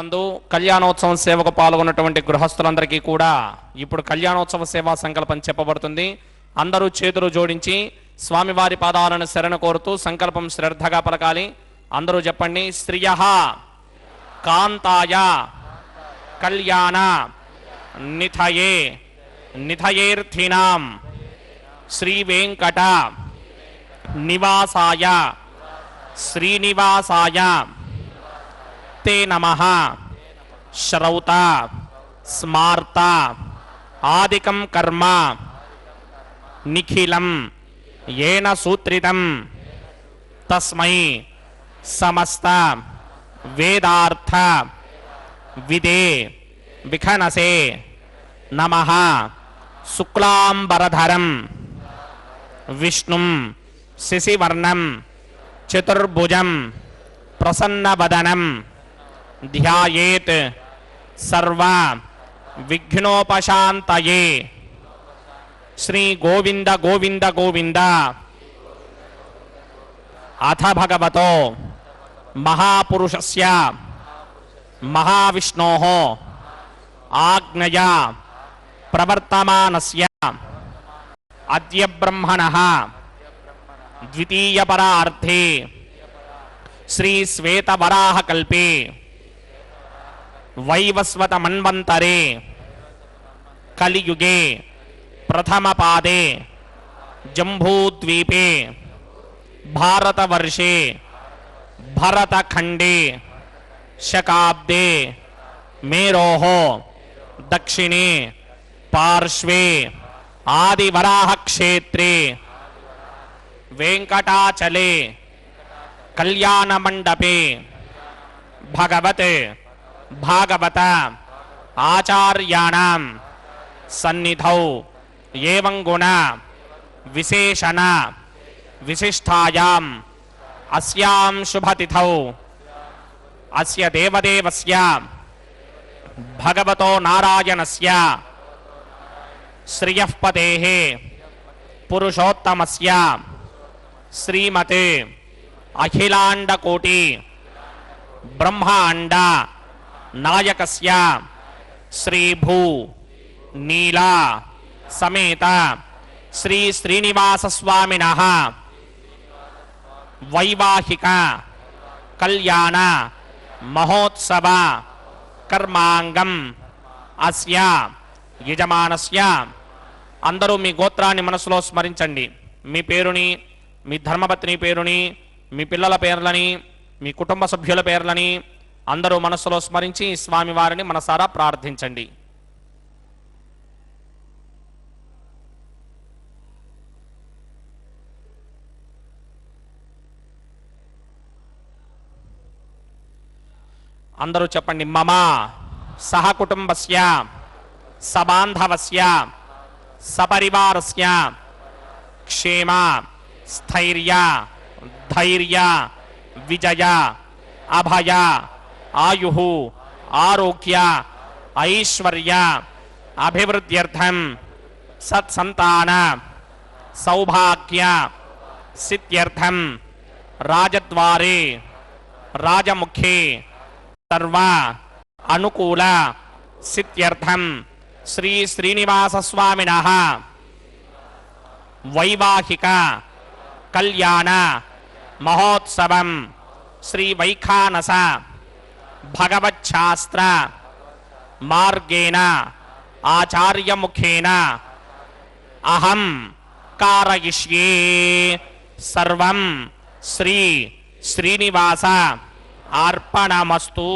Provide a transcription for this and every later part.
నందు కళ్యాణోత్సవం సేవకు పాల్గొన్నటువంటి గృహస్థులందరికీ కూడా ఇప్పుడు కళ్యాణోత్సవ సేవా సంకల్పం చెప్పబడుతుంది. అందరూ చేతులు జోడించి స్వామివారి పాదాలను శరణు కోరుతూ సంకల్పం శ్రద్ధగా పలకాలి. అందరూ చెప్పండి. శ్రియః కాంతాయ కళ్యాణ నిథయే నిథయేర్థినాం శ్రీ వెంకట నివాసాయ శ్రీనివాసాయ తే నమః. శ్రౌత స్మార్త ఆదికం కర్మ నిఖిలం ఏన సూత్రితం తస్మై సమస్త వేదార్థ విదే విఖనసే నమః. శుక్లాంబరధరం విష్ణుం శశివర్ణం చతుర్భుజం ప్రసన్నవదనం ధ్యాయేత్ సర్వ విఘ్నోపశాంతయే. శ్రీ గోవింద గోవింద గోవింద. అథ భగవతో మహాపురుషస్య మహావిష్ణోః ఆజ్ఞయా ప్రవర్తమానస్య అద్య బ్రహ్మణః ద్వితీయపరార్థే శ్రీ శ్వేతవరాహకల్పే వైవస్వత మన్వంతరే కలియుగే ప్రథమపాదే జంబూద్వీపే భారతవర్షే భరతఖండే శకాబ్దే మేరోః దక్షిణే పార్శ్వే ఆదివరాహక్షేత్రే వెంకటాచలే కళ్యాణమండపే భగవత్ భాగవత ఆచార్యాణం సన్నిధౌ ఏవం గుణ విశేషణ విశిష్టాయాం అస్యాం శుభతిథౌ అస్య దేవదేవస్య భగవతో నారాయణస్య శ్రియఃపదేః పురుషోత్తమస్య శ్రీమతే అఖిలాండకోటి బ్రహ్మాండ నాయకస్య శ్రీభూ నీలా సమేత శ్రీ శ్రీనివాస స్వామినః వైవాహిక కళ్యాణ మహోత్సవ కర్మాంగం అస్య యజమానస్య. అందరూ మీ గోత్రాన్ని మనసులో స్మరించండి. మీ పేరుని, మీ ధర్మపత్ని పేరుని, మీ పిల్లల పేర్లని, మీ కుటుంబ సభ్యుల పేర్లని అందరూ మనసులో స్మరించి స్వామివారిని మనసారా ప్రార్థించండి. అందరూ చెప్పండి. మమ సహకుటుంబస్య సబాంధవస్య సపరివారస్య క్షేమ స్థైర్య ధైర్య విజయ అభయ ఆయుః ఆరోగ్య ఐశ్వర్య అభివృద్ధ్యర్థం సత్సంతాన సౌభాగ్య సిద్ధ్యర్థం రాజద్వారే రాజముఖే సర్వ అనుకూల సిద్ధ్యర్థం శ్రీ శ్రీనివాస స్వామినః వైవాహిక కళ్యాణ మహోత్సవం శ్రీ వైఖానస భగవచ్ఛాస్త్ర మార్గేణ ఆచార్యముఖేన అహం కారయిష్యే. సర్వం శ్రీ శ్రీనివాస అర్పణమస్తు.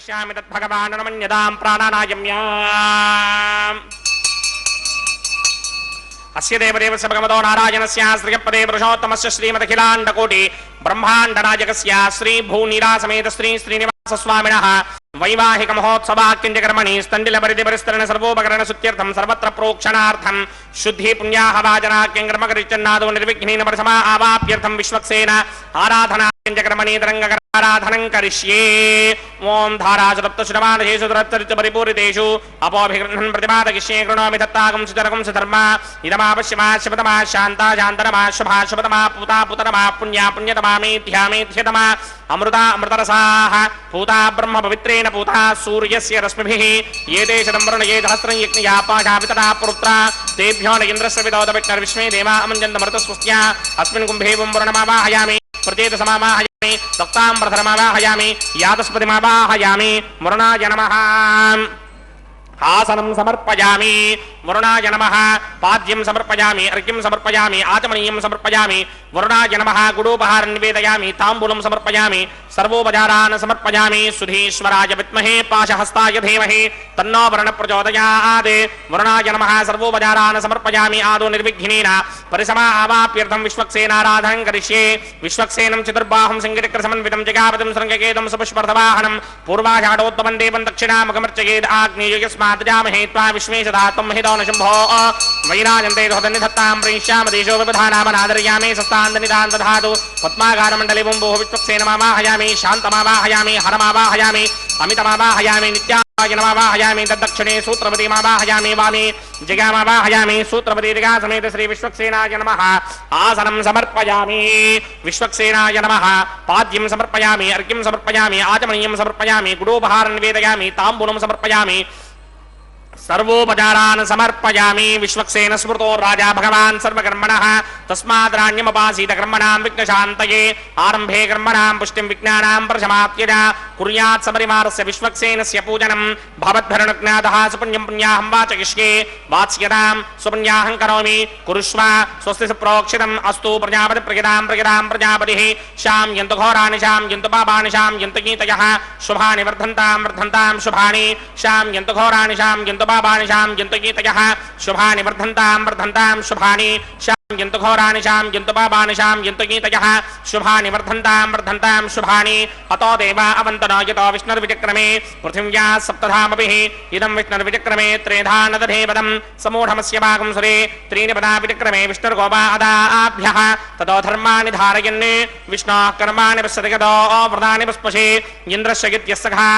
करिष्यामि तद्भगवान् नमन्यतां प्राणानायम्या अस्य देवदेवस्य भगवतो नारायणस्य श्रीयपदे पुरुषोत्तमस्य श्रीमदखिलाण्डकोटि ब्रह्माण्डनायकस्य श्री भूनीला समेत श्री श्रीनिवास स्वामिनः वैवाहिक महोत्सवाक्यंजकर्मणि स्तंडिलपरिधिपरिस्तरण सर्वोपकरण सुत्यर्थं सर्वत्र प्रोक्षणार्थं शुद्धि पुण्याः वाजनाक्यंकर्मकरिचन्नादो निर्विघ्नेन परसमा आवाप्यर्थं विश्वक्सेन आराधनाक्यंजकर्मणि तरंगकराराधनं करिष्ये ओम धाराजतप्तशुरमानशेषु तरच्चरित परिपूरितेषु अपोभिगृह्णन् प्रतिपादयिष्ये कृणोमि दत्तागं सुचरकं सुधर्मा इदमावश्यमा शिवतमा शान्ता शान्तरमा शुभा शुभतमा पूता पूततमा पुण्या पुण्यतमा मेध्या मेध्यतमा अमृता अमृतरसाः पूता ब्रह्म पवित्रेण पूता सूर्यस्य रश्मिभिः ये देशतं वर्णये सहस्रं यज्ञया पाशावितरा पुरुत्रा तेभ्यो न इन्द्रस्य विदोदविष्णर्विश्वे देवा अमञ्जन्तमृतस्वस्या अस्मिन् कुम्भे वर्णमावाहयामि प्रचेतसमावाहयामि तक्ताम्बरधरमावाहयामि यातस्पतिमावाहयामि मुरणाय नमः आसनं समर्पयामि वरुणाय नमः पाद्यं समर्पयामि अर्घ्यं समर्पयामि आचमनीयं समर्पयामि वरुणाय नमः गुडोपहारं निवेदयामि ताम्बूलं समर्पयामि सर्वोपचारान् समर्पयामि सुधीश्वराय विद्महे पाशहस्ताय धीमहि तन्नो वरुणः प्रचोदयात् वरुणाय नमः सर्वोपचारान् समर्पयामि आदौ निर्विघ्नेन परिसमा आवाप्यर्थं विश्वक्सेनाराधनं करिष्ये विश्वक्सेनं चतुर्बाहुं सिंहचक्रसमन्वितं जगावतं शृङ्गकेतं सपुष्पर्धवाहनं पूर्वाषाढोत्तमं देवं दक्षिणामुखमर्चयेत् आग्नेयस्माद्जामहे त्वा विश्वेशधात्वं महितो न शम्भो वैराजन्ते दोहदन्निधत्तां प्रयिष्याम देशो विबधानामनादर्यामि सस्तान्दनिदान् दधातु पद्मागारमण्डलिवं भोः विश्वक्सेनमावाहयामि शान्तमावाहयामि हरमावाहयामि अमितमावाहयामि नित्याय नमावाहयामि तद्दक्षिणे सूत्रपतिमावाहयामि वामे जगामावाहयामि सूत्रपति जगा समेत श्री विश्वक्सेनाय नमः आसनं समर्पयामि विश्वक्सेनाय नमः पाद्यं समर्पयामि अर्घ्यं समर्पयामि आचमनीयं समर्पयामि गुडोपहारं निवेदयामि ताम्बूलं समर्पयामि सर्वोपचारान् समर्पयामि विश्वक्सेन स्मृतो राजा भगवान् सर्वकर्मणः तस्माद्राण्यमुपासीत कर्मणां विघ्नशान्तये आरम्भे कर्मणां पुष्टिं विज्ञानां प्रशमात्यज कुर्यात् सबरिमारस्य विश्वक्सेनस्य पूजनं भवद्भरणज्ञातः सुपुण्यं पुण्याहं वाचयिष्ये वात्स्यतां सुपुण्याहं करोमि कुरुष्व स्वस्ति सुप्रोक्षितम् अस्तु प्रजापति प्रजदां प्रजापतिः शां यन्तु घोराणि शां यन्तु पापानि शां यन्तु गीतयः शुभानि वर्धन्तां शुभानि शां यन्तु घोराणि शां यन्तु पापानि शां यन्तु गीतयः शुभानि वर्धन्तां शुभानि शां यन्तु घोराणि शां यन्तु पापानि शां यन्तु गीतयः शुभानि वर्धन्तां शुभानि अतो देवा अवन्तनो यतो विष्णुर्विचक्रमे पृथिव्या सप्तधामभिः इदं विष्णुर्विचक्रमे त्रेधा नदधे पदं समूढमस्य भागं सुरे त्रीणि पदा विचक्रमे विष्णुर्गोपादाभ्यः ततो धर्माणि धारयन् विष्णोः कर्माणि पश्यति गतो व्रतानि पुष्पशे इन्द्रस्य गित्यस्सखा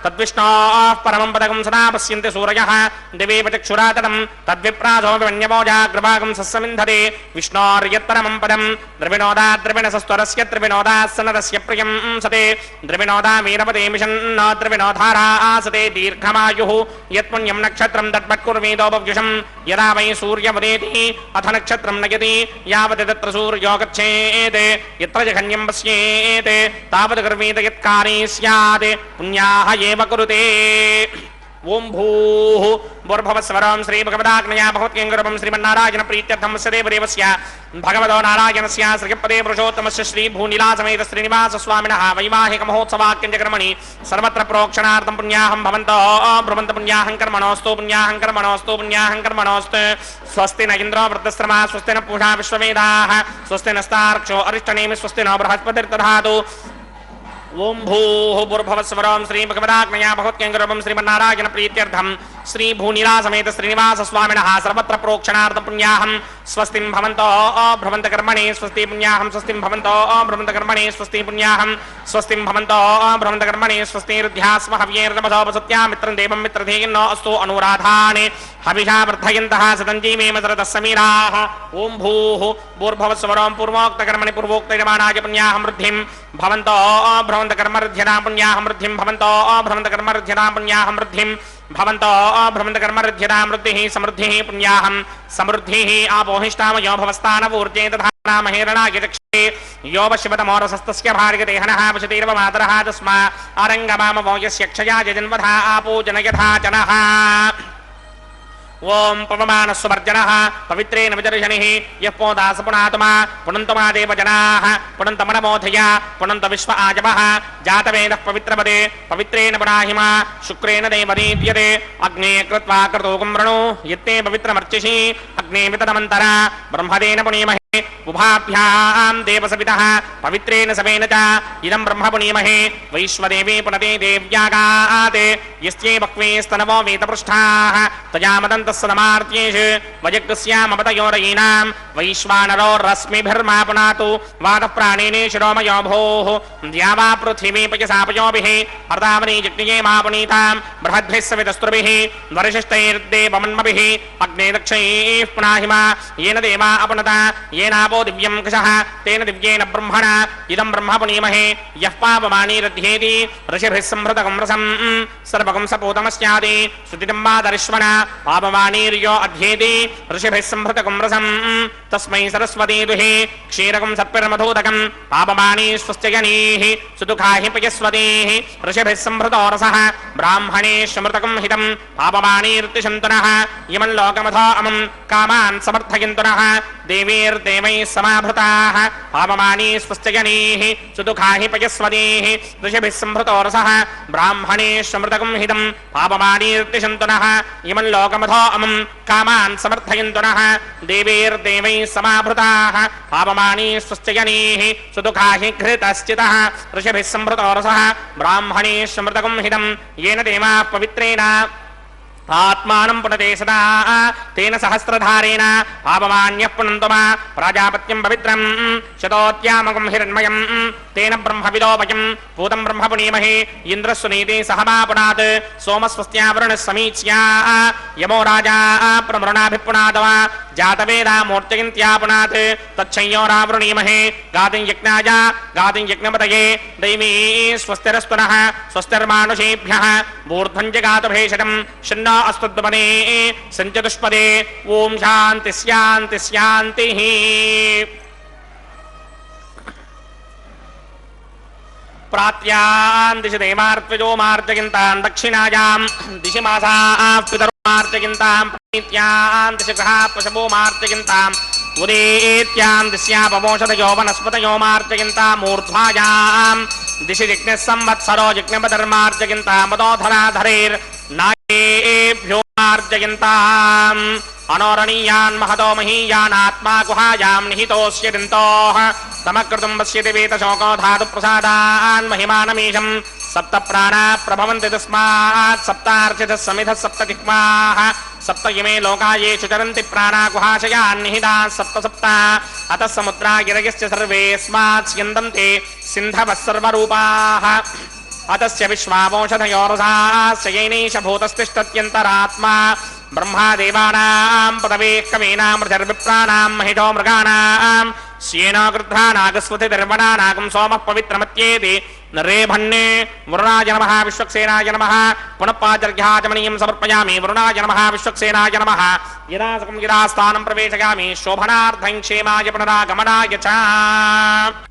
तद्विष्णोः परमं पदकं सदा पश्यन्ति सूरयः दिवे चक्षुरातनं तद्विप्रासो विमन्यमोजाग्रभागं सस्समिन्धते विष्णोर्यत्परमं पदं द्रविणोदा द्रविणसस्त्वरस्य त्रिविनोदासनरस्य प्रियं सते द्रविणोदा वीरपदे मिशन्न द्रविणोधारा आसते दीर्घमायुः यत्पुण्यं नक्षत्रं तत्पत्कुर्वीदोपव्युषं यदा वै सूर्यवदेति अथ नक्षत्रं नयति यावत् तत्र सूर्यो गच्छेत् यत्र जघन्यं पश्येत् तावत् कर्मीत यत्कारी स्यात् पुण्याः एव कुरुते ओम भूः भूर्भुवस्वरं श्री भगवदाग्नया भगवत्केङ्गुरवं श्रीमन्नारायण प्रीत्यर्थं स्य देवदेवस्य भगवतो नारायणस्य श्रीपदे पुरुषोत्तमस्य श्री भूनीला समेत श्रीनिवास स्वामिनः वैवाहिक महोत्सवाक्यंजकर्मणि सर्वत्र प्रोक्षणार्थं पुण्याहं भवन्तो भ्रुवन्तु पुण्याहं कर्मणोऽस्तु पुण्याहं कर्मणोऽस्तु पुण्याहं कर्मणोऽस्तु स्वस्ति न इन्द्रो वृद्धश्रमा स्वस्ति न पूषा विश्ववेदाः स्वस्ति नस्तार्क्ष्यो अरिष्टनेमि स्वस्ति नो बृहस्पतिर्दधातु ओम भूः भूर्भुवस्वरं श्री भगवदाग्नया भगवत्केङ्गुरवं श्रीमन्नारायण प्रीत्यर्थं श्री भूनीला समेत श्रीनिवास स्वामिनः सर्वत्र प्रोक्षणार्थं पुण्याहं स्वस्तिं भवन्तो भ्रमन्त कर्मणि स्वस्ति पुण्याहं स्वस्तिं भवन्तो भ्रमन्त कर्मणि स्वस्ति पुण्याहं स्वस्तिं भवन्तो भ्रमन्त कर्मणि स्वस्ति रुद्ध्यास्म हव्येर्तमसोपसत्या मित्रं देवं मित्रधेयन्नो अस्तु अनुराधाने हविषा वर्धयन्तः सतञ्जीवेम सरतः समीराः ओम भूः भूर्भुवस्वरं पूर्वोक्तकर्मणि पूर्वोक्तयजमानाय पुण्याहं वृद्धिं भवन्तो भ्रमन्त कर्मरुध्यतां पुण्याहं वृद्धिं भवन्तो भ्रमन्त कर्मरुध्यतां पुण्याहं वृद्धिं भवन्तो भ्रमन्त कर्मरुध्यतां वृद्धिः समृद्धिः पुण्याहं समृद्धिः आपोहिष्टामयो भवस्तानवूर्जे तथा महेरणाय चक्षे यो वशिवतमोरसस्तस्य भार्गदेहनः वशतीर्वमातरः तस्मा आरङ्गमामवो यस्य क्षयाय जन्मधा आपो जनयथा जनः ఓం పవమానస్వర్జనః పవిత్రేణ విదర్శనిః యః పోదాస పునాతుమా పునంతమా దేవజనాః పునంతమనమోధయ పునంత విశ్వ ఆజవః జాతవేదః పవిత్రపదే పవిత్రేణ పునాహిమా శుక్రేణ దేవదీప్యతే అగ్నే కృత్వా క్రతూకం వృణు యత్తే పవిత్రమర్చిషి అగ్నే వితదమంతర బ్రహ్మదేన పునీమహే ఉభాభ్యాం దేవసవితః పవిత్రేణ సవేన చ ఇదం బ్రహ్మ పునీమహే వైశ్వదేవే పునతే దేవ్యాగాతే యస్యే బక్వే స్తనవో వేతపృష్ఠాః తజామదంతస్సదమార్త్యేషు వజగ్స్యామపతయోరయీనాం వైశ్వానరో రశ్మిభిర్మా పునాతు వాతప్రాణేనే శిరోమయో భోః ద్యావా పృథివీ పయసాపయోభిః అర్ధావనీ జగ్నియే మా పునీతాం బృహద్భిः సవితస్త్రుభిः వరిశిష్టైర్దేవమన్మభిः అగ్నే దక్షైః పునాహిమా येन देवा अपनता येनापो दिव्यं कषः तेन दिव्येन ब्रह्मणा इदं ब्रह्म पुनीमहे यः पापमानी रध्येति ऋषिभिः संहृतकं रसं सर्वकं सपूतमस्यादि श्रुतिजम्बादरिश्वना पापमानीर्यो अध्येति ऋषिभिः संहृतकं रसं तस्मै सरस्वती दुहि क्षीरकं सत्पिर्मधूदकं पापमानी स्वस्त्यजनीः सुदुःखाहि पयस्वतीः ऋषिभिः संहृतो रसः ब्राह्मणे स्मृतकं हितं पापमानीर्तिशन्तनः इमं लोकमथो अमं कामान् समर्थयन्तुनः देवीर्देवैः समाभृताः पापमानी स्वस्त्यजनीः सुदुःखाहि पयस्वतीः ऋषिभिः संहृतो रसः ब्राह्मणे स्मृतकं हितं पापमानीर्तिशन्तुनः इमं लोकमथो अमं कामान् समर्थयन्तुनः देवीर्देवैः समाभृताः पापमानी स्वस्त्यजनीः सुदुःखाहि घृतश्चितः ऋषिभिः संहृतो रसः ब्राह्मणे स्मृतकं हितं येन देवाः पवित्रेण आत्मानं पुनते सदा तेन सहस्रधारेण पापमान्यः पुनन्तुमा प्राजापत्यं पवित्रं शतोत्यामकं हिरण्मयं तेन ब्रह्मविदोपयं पूतं ब्रह्म पुनीमहे इन्द्रस्वनीति सहमा पुनात् सोमस्वस्त्यावरुणः समीच्या यमो राजा प्रमृणाभिपुनादवा जातवेदा मूर्तिगिन्त्या पुनात् तच्छंयोरावृणीमहे गातिं यज्ञाय गातिं यज्ञपतये दैवी स्वस्तिरस्तुनः स्वस्तिर्मानुषेभ्यः मूर्ध्वं जगातुभेषजं शन्नो अस्तुद्वने सञ्चतुष्पदे ओम शान्ति शान्ति शान्तिः प्रात्यां दिशि देवार्त्वजो मार्जयन्तां दक्षिणायां दिशि मासाः पितरो मार्जयन्तां प्रीत्यां दिशि गृहाः पशवो मार्जयन्तां उदेत्यां दिश्यापवोषधयो वनस्पतयो मार्जयन्तां मूर्ध्वायां दिशि जिज्ञः संवत्सरो जिज्ञपधर्मार्जयन्तां मदोधराधरेर्नागेभ्यो मार्जयन्ताम् अनोरणीयान् महतो महीयान् आत्मा गुहायां निहितोऽस्य दिन्तोः तमकृतं पश्यति वेतशोको धातुप्रसादान् महिमानमीशं सप्त प्राणा प्रभवन्ति तस्मात् सप्तार्चितः समिधः सप्तदिक्माः सप्त इमे लोका येषु चरन्ति प्राणा गुहाशयान् निहिताः सप्त सप्त अतः समुद्रा गिरयश्च सर्वेऽस्मात् स्यन्दन्ते सिन्धवः सर्वरूपाः अतस्य विश्वावोषधयोरसास्य येनैष भूतस्तिष्ठत्यन्तरात्मा ब्रह्मा देवानां पदवेः कवीनामृतिर्विप्राणां महिषो मृगाणां स्येनो गृध्रा नागस्वतिर्वणा नागं सोमः पवित्रमत्येति नरेभन्ने वरुणाय नमः विश्वक्सेनाय नमः पुनः पाजर्घ्याचमनीयं समर्पयामि वरुणाय नमः विश्वक्सेनाय नमः यदा सकं यदा स्थानं प्रवेशयामि शोभनार्थं क्षेमाय पुनरागमनाय च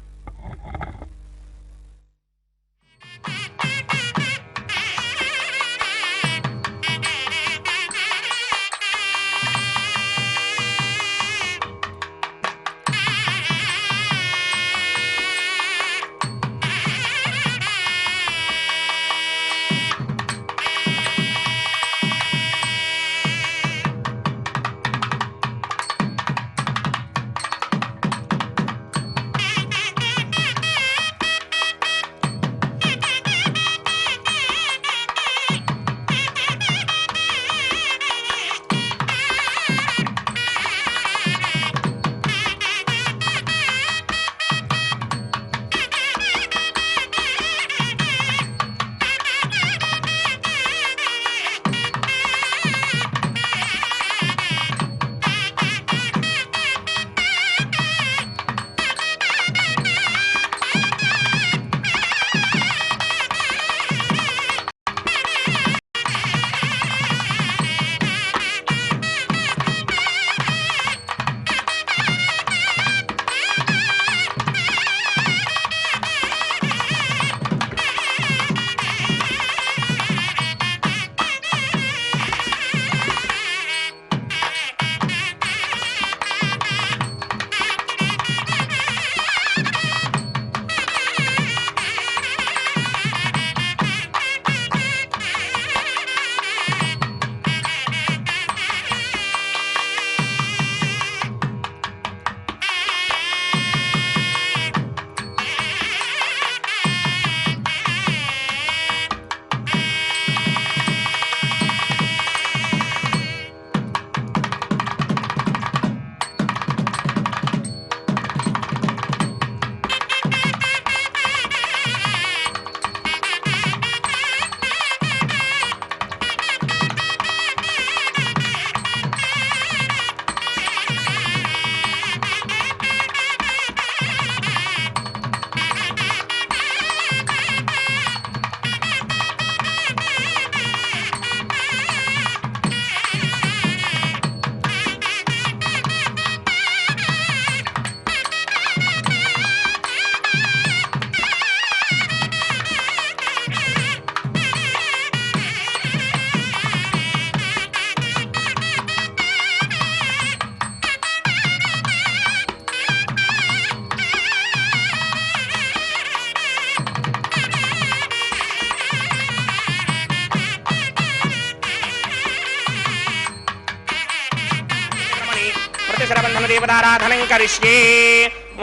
बंधन देवताराधनं करिष्ये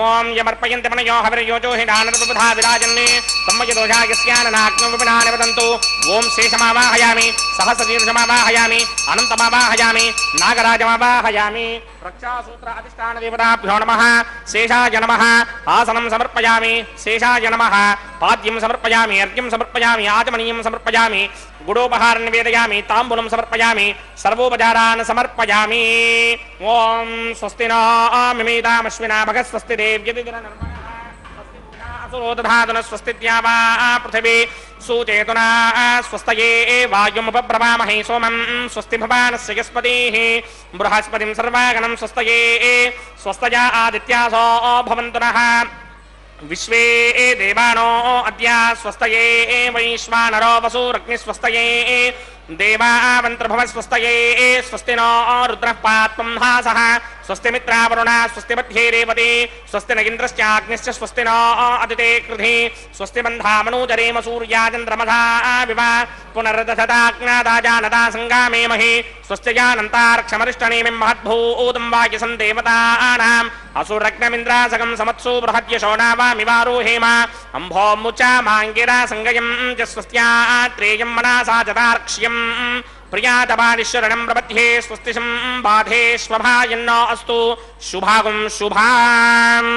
ओम यमर्पयन्ति मनयो हविर्योजो हिडानरबुधा विराजन्ने सम्मयदोषायस्याननाग्नो विपिनानि वदन्तु ओम शेषमावाहयामि सहस्रशीर्षमावाहयामि अनन्तमावाहयामि नागराजमावाहयामि रक्षासूत्र अधिष्ठान देवताभ्यो नमः शेषाय नमः आसनं समर्पयामि शेषाय नमः पाद्यं समर्पयामि अर्घ्यं समर्पयामि आचमनीयं समर्पयामि गुडोपहारं निवेदयामि ताम्बूलं समर्पयामि सर्वोपचारान् समर्पयामि ओम स्वस्ति नो मिमीतामश्विना भगः स्वस्ति देव्यतिरनर्मणः स्वस्ति द्यावा पृथिवी सुचेतना स्वस्तये वायुमुपब्रवामहे सोमं स्वस्ति भवानस्य यस्पतिः बृहस्पतिं सर्वागणं स्वस्तये स्वस्तया आदित्यासो भवन्तु नः विश्वे देवानो अद्य स्वस्तये वैश्वानरो वसुरग्निस्वस्तये देवावन्त्रभवस्वस्तये स्वस्ति नो रुद्रः पात्वं हासः स्वस्ति मित्रावरुणा स्वस्ति मध्ये रेवती स्वस्ति न इन्द्रश्चाग्निश्च स्वस्ति नो अदिते कृधि स्वस्ति बन्धामनूजरेम सूर्याचन्द्रमसा विव पुनर्दशताज्ञादाजानदा सङ्गामेमहि स्वस्ति जानन्तार्क्षमरिष्टनेमिं महद्भूतं वाक्यसं देवतानाम् असुरग्नमिन्द्रासकं समत्सु बृहद्यशो नावामिवारोहेम अम्भोमुचा माङ्गिरा सङ्गयं च स्वस्त्यात्रेयं मनसा चतार्क्ष्यम् प्रियातपानिशरणं प्रपद्ये स्वस्तिशं बाधे स्वभायन्नो अस्तु शुभागुं शुभाम्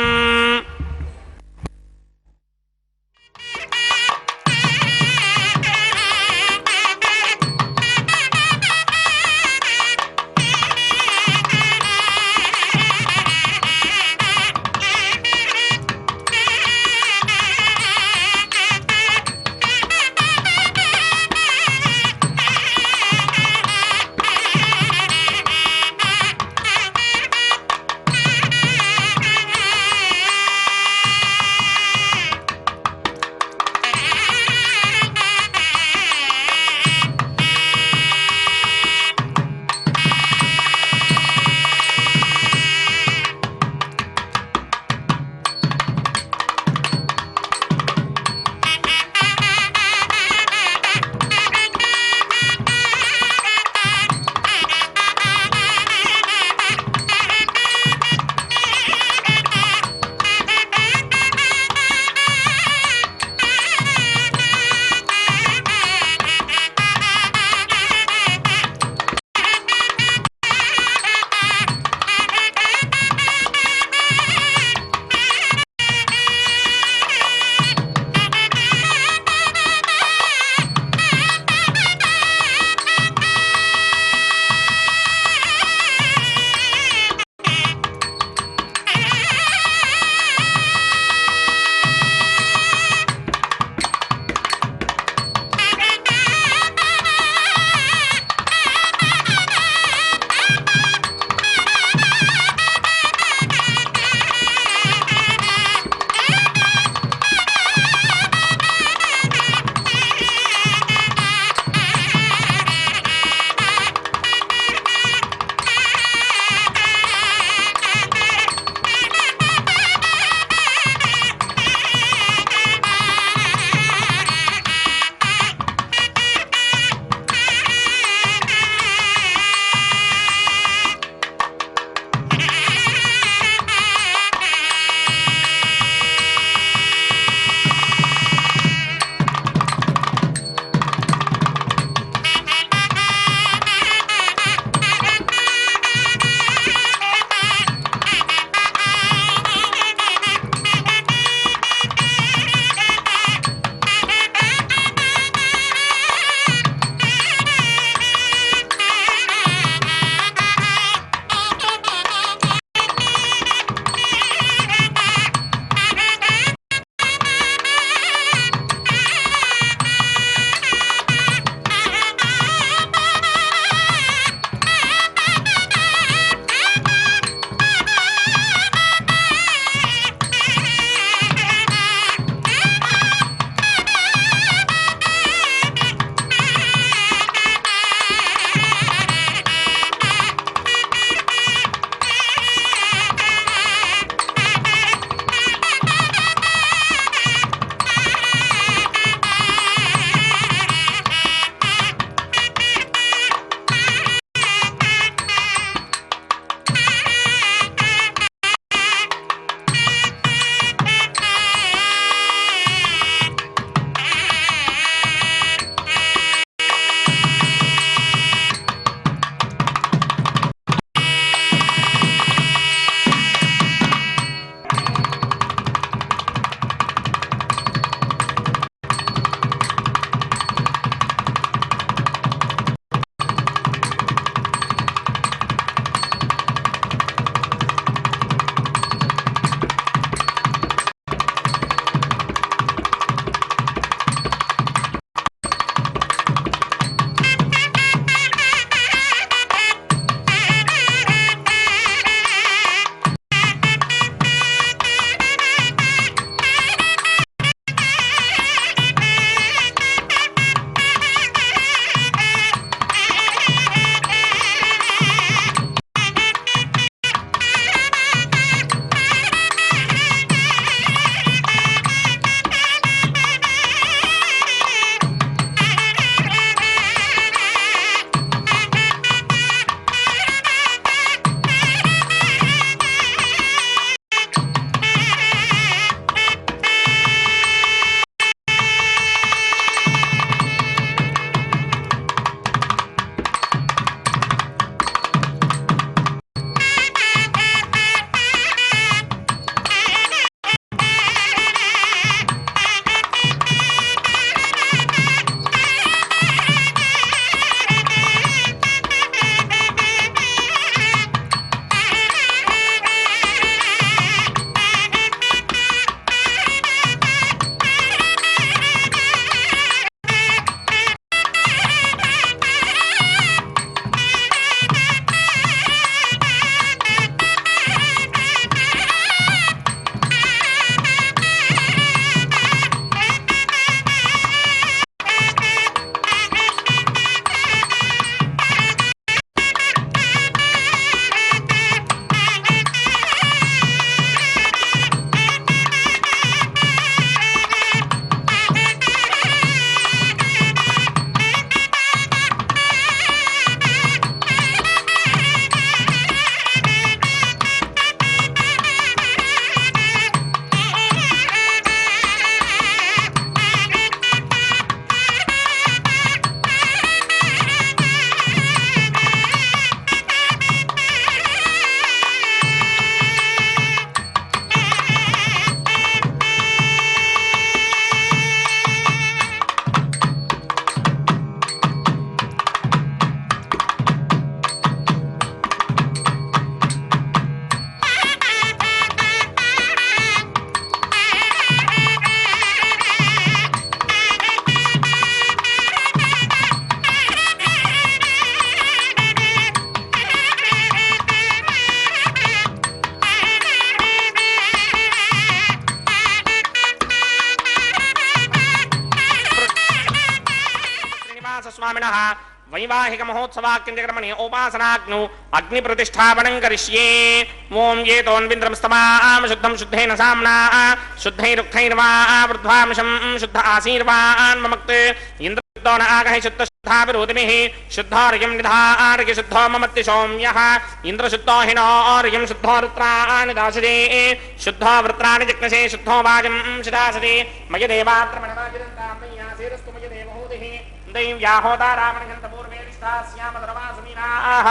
स्वामिनः वैवाहिक महोत्सवाक्यंजकर्मणि उपासनाग्नौ अग्नि प्रतिष्ठापनं करिष्ये ओम ये तोन्विन्द्रं स्तमाम शुद्धं शुद्धेन साम्ना शुद्धैरुक्थैर्वा वृद्धांशं शुद्ध आशीर्वान् ममक्ते इंद्रशुद्धो न आगहि शुद्ध शुद्धाभिरोधिमिः शुद्धार्यं निधार्य शुद्धो ममत्ति सौम्यः इंद्रशुद्धो हिनोर्यं शुद्धो रुद्राणि दासते शुद्धो वृत्राणि जिग्नसे शुद्धो वाजं शिदासते मय देवात्र मनवाजिरन्तां मय्यासेरस्तु मय देवहूतिः दैव्याहोता रामणिघन्तपूर्वेष्टास्यामधर्मासमीनाः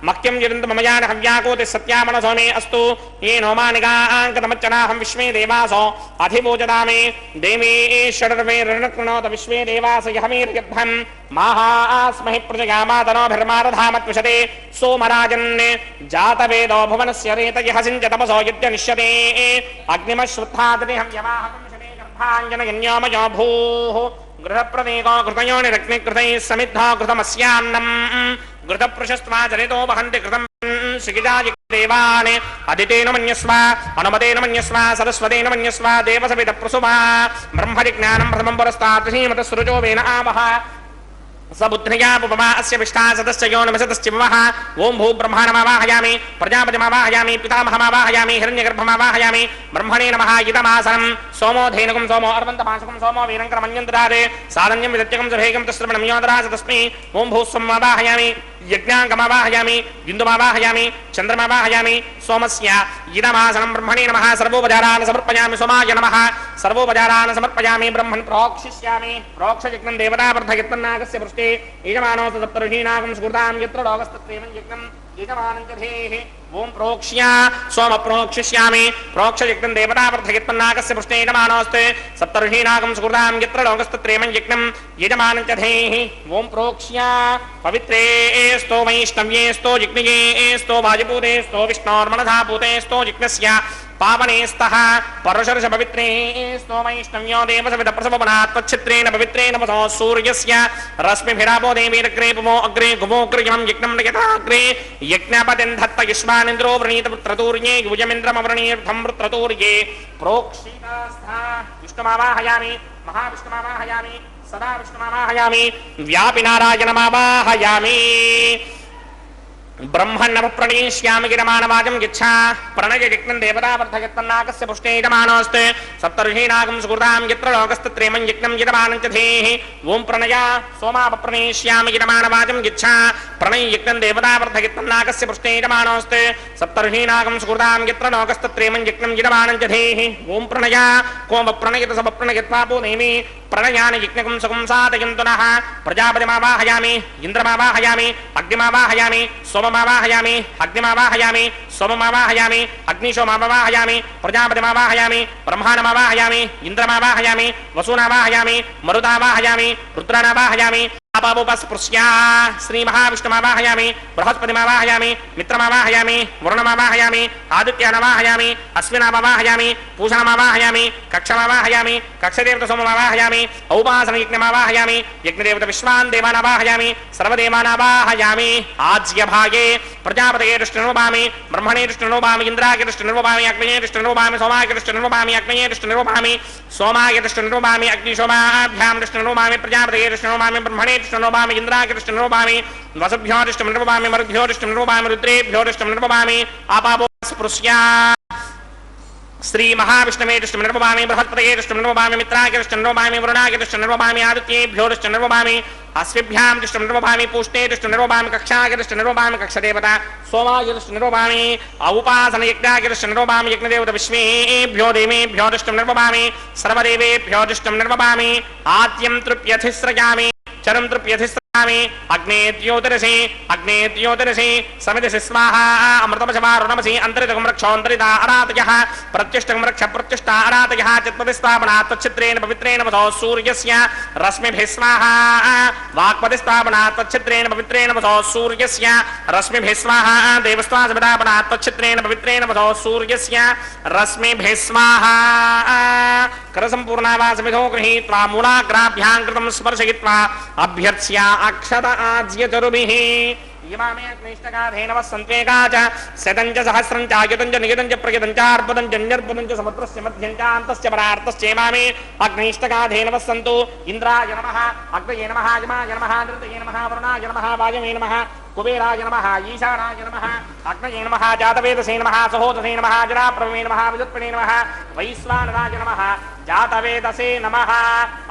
मह्यं जिरन्तममयान हव्याकोति सत्यामनसो मे अस्तु ये नोमानिगाङ्कतमच्चनाहं विश्वे देवासो अधिपूजदामे देवी षडर्वे ऋणकृणोत विश्वे देवास यहमीर्यद्धं माहास्महि प्रजगामातनोभिर्मारधामत्विषते सोमराजन् जातवेदो भुवनस्य रेतयः सिञ्चतमसो यद्यनिष्यते अग्निमश्रुत्थादिहं यवाहकं शने गर्भाञ्जनयन्योमयो भूः गृहप्रदेको कृतयोनिरग्निकृतैः समिद्धो कृतमस्यान्नम् घृतपृशस्त्वा जनितो वहन्ति कृतं शिगिजाजिदेवान् अदितेन मन्यस्व अनुमतेन मन्यस्व सरस्वतेन मन्यस्व देवसविदप्रसुवा ब्रह्मजिज्ञानं प्रथमं पुरस्तात् श्रीमतसृजो वेन आवह सबुद्ध्या पुपमा अस्य विष्ठा सदस्य योनिमसतस्य विवः ओं भू ब्रह्माणमावाहयामि प्रजापतिमावाहयामि पितामहमावाहयामि हिरण्यगर्भमावाहयामि ब्रह्मणे नमः इदमासनं सोमो धेनुकं सोमो अर्वन्तमाशकं सोमो वीरङ्करमन्यन्तरादे सारण्यं विदत्यकं सभेकं तस्त्रवणं योदराज तस्मै ओं भू स्वमावाहयामि यज्ञाङ्गमावाहयामि बिन्दुमावाहयामि चन्द्रमावाहयामि सोमस्य इदमासनं ब्रह्मणे नमः सर्वोपचारान् समर्पयामि सोमाय नमः सर्वोपचारान् समर्पयामि ब्रह्मन् प्रोक्षिष्यामि प्रोक्षयज्ञं देवतावर्धयत्तन्नागस्य पृष्ठे यजमानो सप्तर्षीणागं स्फूर्तां यत्र लोकस्तत्रेवं यज्ञं यजमानं च धेः ओम प्रोक्ष्य सोम प्रोक्षिष्यामि प्रोक्षयज्ञं देवतावर्धयत्तन्नागस्य पृष्ठे यजमानोऽस्ते सप्तर्षीणागं स्फूर्तां यत्र लोकस्तत्रेवं यज्ञं यजमानं च धेः ओम प्रोक्ष्य पवित्रे स्तो वैष्णव्ये स्तो जिग्नये स्तो वाजिपूते स्तो विष्णोर्मनसा पूते स्तो जिग्नस्य पावने स्तः परशर्ष पवित्रे स्तो वैष्णव्यो देवसविदप्रसवनात् तच्छित्रेण पवित्रेण वसो सूर्यस्य रश्मिभिरापो देवीरग्रे पुमो अग्रे गुमोऽग्र्यं यज्ञं नयताग्रे यज्ञपतिं धत्त युष्मानिन्द्रो वृणीत पुत्रतूर्ये युजमिन्द्रमवृणीर्थं पुत्रतूर्ये प्रोक्षितास्था विष्णुमावाहयामि महाविष्णुमावाहयामि सदा विष्णुमावाहयामि व्यापिनारायणमावाहयामि ब्रह्मण्णप्रणीष्यामि गिरमाणवाजं गिच्छा प्रणययज्ञं देवतावर्धयत्तन्नागस्य पुष्टे यजमानोऽस्ते सप्तर्षीणागं सुकृतां यत्र लोकस्तत्रेमं यज्ञं यजमानं च धेः ओं प्रणया सोमापप्रणीष्यामि गिरमाणवाजं गिच्छा प्रणययज्ञं देवतावर्धयत्तन्नागस्य पुष्टे यजमानोऽस्ते सप्तर्षीणागं सुकृतां यत्र लोकस्तत्रेमं यज्ञं यजमानं च धेः ओं प्रणया कोमप्रणयत समप्रणयत्वापो नेमि प्रणयानि यज्ञकं सुखं साधयन्तु नः प्रजापतिमावाहयामि इन्द्रमावाहयामि अग्निमावाहयामि सोममावाहयामि अग्निमावाहयामि सोममावाहयामि अग्निशोमावाहयामि प्रजापतिमावाहयामि ब्रह्माणमावाहयामि इन्द्रमावाहयामि वसूनावाहयामि मरुतावाहयामि रुद्राणावाहयामि पापोपस्पृश्या श्री महाविष्णुमावाहयामि बृहस्पतिमावाहयामि मित्रमावाहयामि वरुणमावाहयामि आदित्यानावाहयामि अश्विनामावाहयामि पूषणमावाहयामि कक्षमावाहयामि कक्षदेवतसोममावाहयामि औपासनयज्ञमावाहयामि यज्ञदेवतविश्वान् देवानावाहयामि सर्वदेवानावाहयामि आज्यभागे प्रजापतये दृष्टिर्वपामि ब्रह्मणे दृष्टिर्वपामि इन्द्राय दृष्टिर्वपामि अग्नये दृष्टिर्वपामि सोमाय दृष्टिर्वपामि अग्नये दृष्टिर्वपामि सोमाय दृष्टिर्वपामि अग्निशोमाभ्यां दृष्टिर्वपामि प्रजापतये दृष्टिर्वपामि ब्रह्मणे दृष्टिर्वपामि इन्द्राय दृष्टिर्वपामि वसुभ्यो दृष्टिर्वपामि मरुभ्यो दृष्टिर्वपामि रुद्रेभ्यो दृष्टिर्वपामि आपापोस्पृश्या श्री महाविष्णवे दृष्टिर्वपामि बृहस्पतये दृष्टिर्वपामि मित्राय दृष्टिर्वपामि वरुणाय दृष्टिर्वपामि आदित्येभ्यो दृष्टिर्वपामि अश्विभ्यां दृष्टिर्वपामि पूष्णे दृष्टिर्वपामि कक्षाय दृष्टिर्वपामि कक्षदेवता सोमाय दृष्टिर्वपामि औपासनयज्ञाय दृष्टिर्वपामि यज्ञदेवता विश्वेभ्यो देवेभ्यो दृष्टिर्वपामि सर्वदेवेभ्यो दृष्टिर्वपामि आद्यं तृप्यथिस्रजामि चरं तृप्यथिस्रजामि अग्ने ज्योतिरसि समितिषि स्वाहा अमृतमशवारुणमसि अन्तरितकं रक्षोऽन्तरिता अरातयः प्रत्युष्टकं रक्ष प्रत्युष्टा अरातयः चित्पतिस्थापनात् तच्छित्रेण पवित्रेण वसो सूर्यस्य रश्मिभिः स्वाहा वाक्पतिस्थापनात् तच्छित्रेण पवित्रेण वसो सूर्यस्य रश्मिभिः स्वाहा देवस्त्वासविदापनात् तच्छित्रेण पवित्रेण वसो सूर्यस्य रश्मिभिः स्वाहा करसम्पूर्णावासमिधो गृहीत्वा मूलाग्राभ्यां कृतं स्पर्शयित्वा अभ्यर्च्या अक्षत आज्य चरुभिः इमामे अग्निष्टकाधेन वसन्त्वेका च शतं च सहस्रं च आयुतं च नियतं च प्रयतं च अर्पदं च न्यर्पदं च समुद्रस्य मध्यं च अन्तस्य परार्तश्च इमामे अग्निष्टकाधेन वसन्तु इन्द्राय नमः अग्नये नमः यमाय नमः नृतये नमः वरुणाय नमः वायवे नमः कुबेराय नमः ईशानाय नमः अग्नये नमः जातवेदसे नमः सहोदसे नमः जराप्रभवे नमः विद्युत्पणे नमः वैश्वानराय नमः जातवेदसे नमः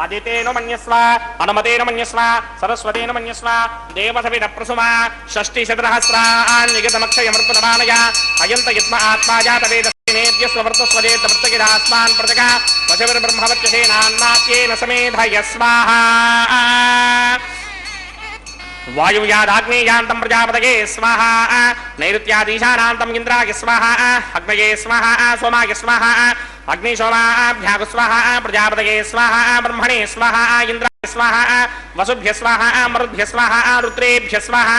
अदितेन मन्यस्व अनुमतेन मन्यस्व सरस्वतेन मन्यस्व देवसविदप्रसुमा षष्टिशतसहस्रान्निगतमक्षयमर्पणमानय अयन्त यत्म आत्मा जातवेदस्यनेत्यस्ववर्तस्वजेतमृतगिरास्मान् प्रजगा पशुर्ब्रह्मवत्यसेनान्नात्येन समेधय स्वाहा वायुव्यादाग्नेयान्तं प्रजापतये स्वाहा नैऋत्यादीशानान्तं इन्द्राय स्वाहा अग्नये स्वाहा सोमाय स्वाहा अग्निशोमाभ्याग स्वाहा प्रजापतये स्वाहा ब्रह्मणे स्वाहा इन्द्राय स्वाहा वसुभ्य स्वाहा मरुद्भ्य स्वाहा रुद्रेभ्य स्वाहा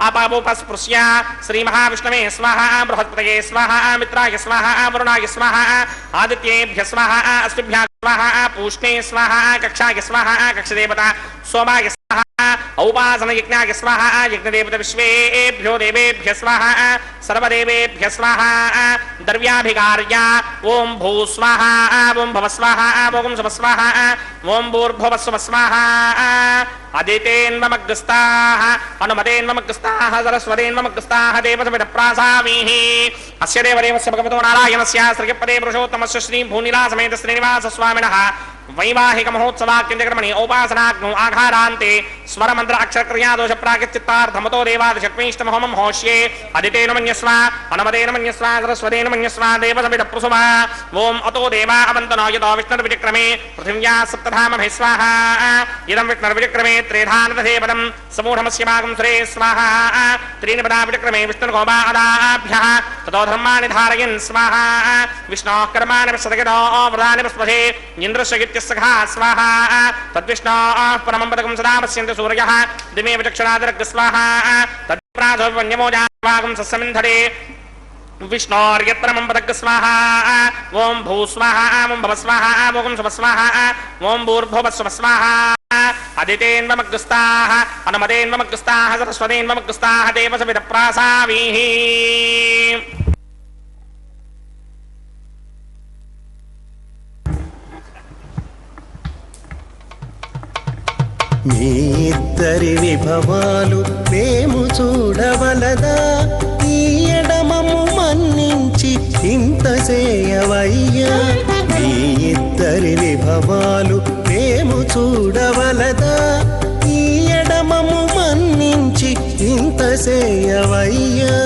आपावोपस्पृश्य श्रीमहाविष्णवे स्वाहा बृहस्पतये स्वाहा मित्राय स्वाहा वरुणाय स्वाहा आदित्येभ्य स्वाहा अश्विभ्यः स्वाहा पूष्णे स्वाहा कक्षाय स्वाहा कक्षदेवता सोमाय स्वाहा औपासन यज्ञाय स्वाहा यज्ञदेवता विश्वेभ्यो देवेभ्य स्वाहा सर्वदेवेभ्य स्वाहा द्रव्याभिकार्य ओम भू स्वाहा ओम भव स्वाहा ओम शुभ स्वाहा ओम भूर्भुवः स्वः स्वाहा अदितेन्वमग्रस्ताः अनुमतेन्वमग्रस्ताः सरस्वतेन्वमग्रस्ताः देवसविदप्रासामीः अस्य देवदेवस्य भगवतो नारायणस्य श्रीपदे पुरुषोत्तमस्य श्री भूनिलासमेत श्रीनिवास स्वामिनः वैवाहिक महोत्सवाक्यक्रमणि औपासनाग्नौ आघारान्ते स्वरमन्त्र अक्षरक्रिया दोष प्रागचित्तार्थमतो देवादिशक्मीष्टमहोमं होष्ये अदितेन मन्यस्व अनुमतेन मन्यस्व सरस्वतेन मन्यस्व देवसविदप्रसुमा ओम अतो देवा अवन्तनो यतो विष्णुर्विचक्रमे पृथिव्या सप्तधामभिः स्वाहा इदं विष्णुर्विचक्रमे त्रेधानदधेपदं समूढमस्य भागं सुरे स्वाहा त्रीणि पदा विचक्रमे विष्णुर्गोपादाभ्यः ततो धर्माणि धारयन् स्वाहा विष्णोः कर्माणि विशदगतो व्रतानि पुष्पसे इन्द्रस्य सखा स्वाहा तद्विष्णोः परमं पदकं सदा पश्यन्ति सूर्यः दिमे विचक्षणादिरग् स्वाहा तद्प्रासो वन्यमोजाभागं सस्यमिन्धरे विष्णोर्यत्परमं पदग् स्वाहा ओम भू स्वाहा ओम भव स्वाहा ओम शुभ स्वाहा ओम भूर्भुवः स्वः स्वाहा अदितेन्वमग्रस्ताः अनुमतेन्वमग्रस्ताः सरस्वतेन्वमग्रस्ताः देवसविदप्रासावीः మీ ఇద్దరి విభవాలు మేము చూడవలదా ఈ ఎడమము మన్నించి ఇంత చేయవయ్యా మీ ఇద్దరి విభవాలు మేము చూడవలదా ఈ ఎడమము మన్నించి ఇంత చేయవయ్యా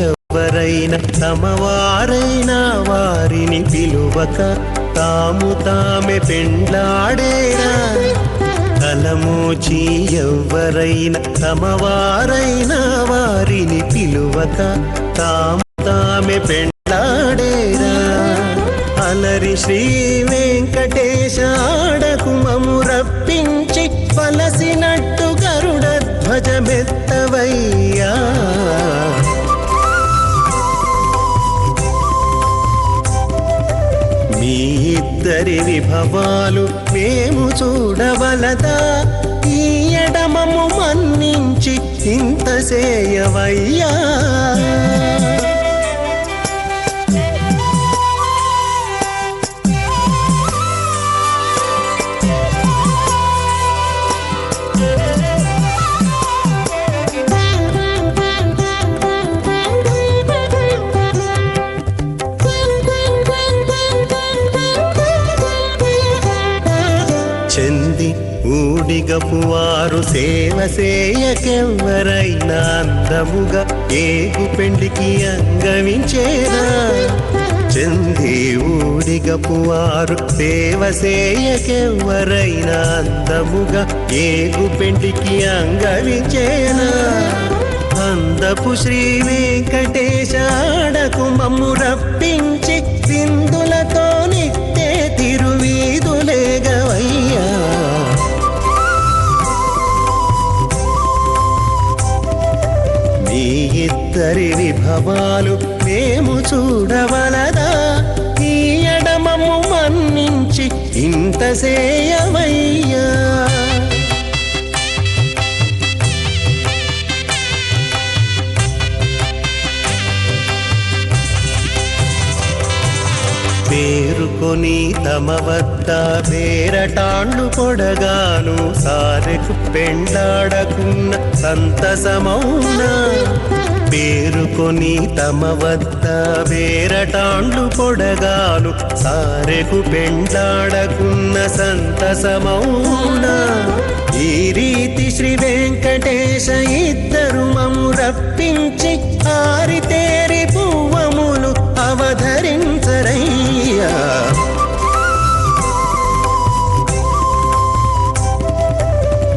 ఎవరైనా తమవారైనా వారిని పిలువక తాము తామే పెండ్లాడేరా తలమోచి ఎవరైనా తమవారైనా వారిని పిలువక తాము తామే పెండ్లాడేరా అలరి శ్రీ వెంకటేశ ఆడకు మము రప్పించి వలసినట్టు గరుడ ధ్వజమెత్తవయ్యా మీ ఇద్దరి విభవాలు మేము చూడవలదా ఈ ఎడమము మన్నించి ఇంత చేయవయ్యా ఊడిగపువారు సేవ సేయకెవ్వరైనా అందముగా ఏగు పెండికి అంగవించేరా చంది ఊడిగపువారు సేవ సేయకెవ్వరైనా అందముగా ఏగు పెండికి అంగవించేరా అందపు శ్రీ వెంకటేశ ఆడకు మమ్ము రప్పించి సింధులతో నిట్టే తిరువీధుల ఇద్దరి విభవాలు మేము చూడవలదా ఈ ఎడమము మన్నించి ఇంత సేయవయ్యా పేరుకొని తమ వద్ద వేరటాండ్లు పొడగాను సారెకు పెండాడకున్న సంతసమౌనా పేరుకొని తమ వద్ద వేరటాండ్లు పొడగాను సారెకు పెండాడకున్న సంతసమౌనా ఈ రీతి శ్రీ వెంకటేశ ఇద్దరు మము రప్పించి ఆరితేరి పువ్వములు అవధరించరయ్యా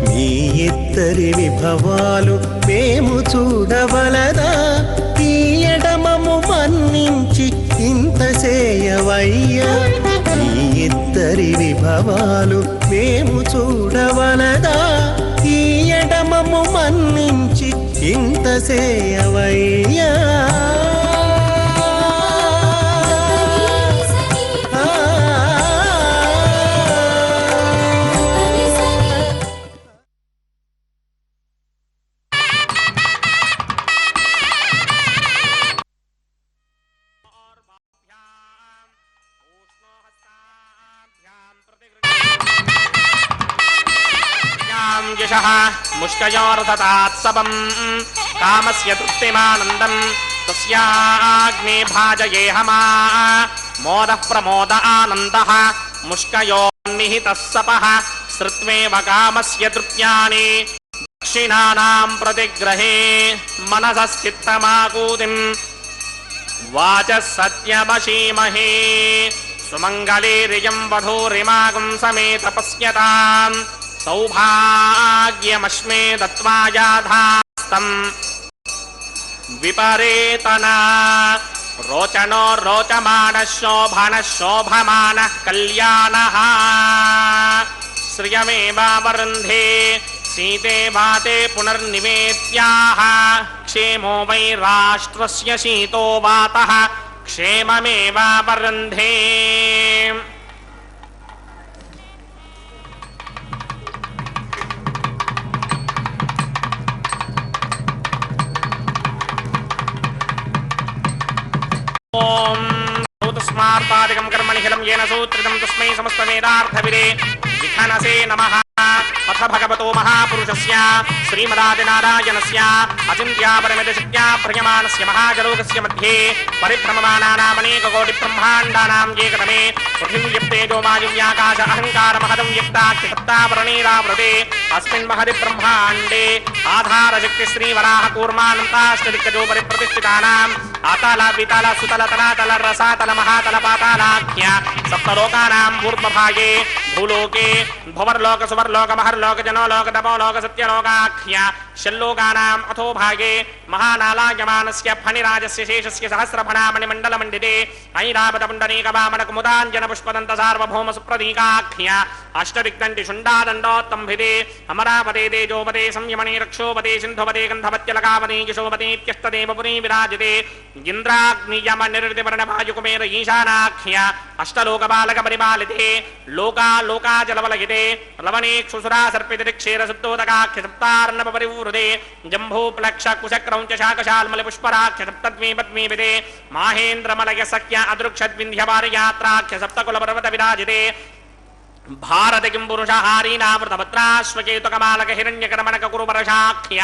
మీ ఇద్దరి విభవాలు మేము చూడవలదా ఈ ఎడమము మన్నించి ఇంత చేయవయ్యా ఈ ఇద్దరి విభవాలు మేము చూడవలదా ఈ ఎడమము మన్నించి ఇంత చేయవయ్యా यशः मुष्कयोरथतात्सवम् कामस्य तृप्तिमानन्दम् तस्याग्ने भाजयेहमा मोदः प्रमोद आनन्दः मुष्कयोन्निहितः सपः श्रुत्वेव कामस्य तृप्त्यानि दक्षिणानां प्रतिग्रहे मनसश्चित्तमाकूतिम् वाचः सत्यमशीमहे सुमङ्गलेरियं वधूरिमागं समेत पश्यताम् सौभाग्यमश्मे दत्त्वा याधास्तम् विपरेतना रोचनो रोचमानः शोभनः शोभमानः कल्याणः श्रियमेवावरुन्धे सीते वाते पुनर्निवेत्याः क्षेमो वै राष्ट्रस्य शीतो वातः क्षेममेवावरुन्धे ओम तस्मार्पादिकं कर्मणिखिलं येन सूत्रितं तस्मै समस्तवेदार्थविदे विघ्नसे नमः अथ भगवतो महापुरुषस्य श्रीमदादिनारायणस्य अचिन्त्यापरिमितशक्त्या प्रयमाणस्य महाजलोकस्य मध्ये परिभ्रममानानामनेककोटिब्रह्माण्डानां एकतमे पृथिव्यप्तेजो वायुव्याकाश अहङ्कारमहदं व्यक्ताख्यसप्तावरणीरावृते अस्मिन् महति ब्रह्माण्डे आधारशक्तिश्रीवराहकूर्मानन्ताष्टदिक्कजो परिप्रतिष्ठितानाम् आतल वितल सुतल तलातल रसातल महातल पातालाख्य सप्तलोकानां ऊर्ध्वभागे भूलोके भुवर्लोक सुवर्लोक महर्लोक जनोलोक तपोलोक सत्यलोकाख्य षल्लोकानाम् अथो भागे महानालायमानस्य फणिराजस्य शेषस्य सहस्रफणामणिमण्डलमण्डिते ऐरावतपुण्डरीकवामनकुमुदाञ्जनपुष्पदन्त सार्वभौम सुप्रतीकाख्य अष्टदिक्दण्डि शुण्डादण्डोत्तम्भिते अमरावते तेजोपते संयमने रक्षोपते सिन्धुपते गन्धवत्यलकावते यशोपते इत्यस्तदेवपुरी विराजते इंद्राग्नियम निर्दिवर्णवायुकुमेर ईशानाख्य अष्टलोकबालक परिपालिते लोका लोकाजलवलयिते लवणेक्षुसुरा सर्पिते क्षीर सुप्तोदकाख्य सप्तार्णव परिवूरुते जम्भूप्लक्ष कुशक्रौञ्च शाकशाल्मल पुष्पराख्य सप्तद्वीपद्वीपिते माहेन्द्रमलय सख्य अदृक्षद्विन्ध्यवारयात्राख्य सप्तकुलपर्वत विराजिते भारत किं पुरुषहारीनावृतभद्राश्वकेतुकमालक हिरण्यकर्मणक कुरुवर्षाख्य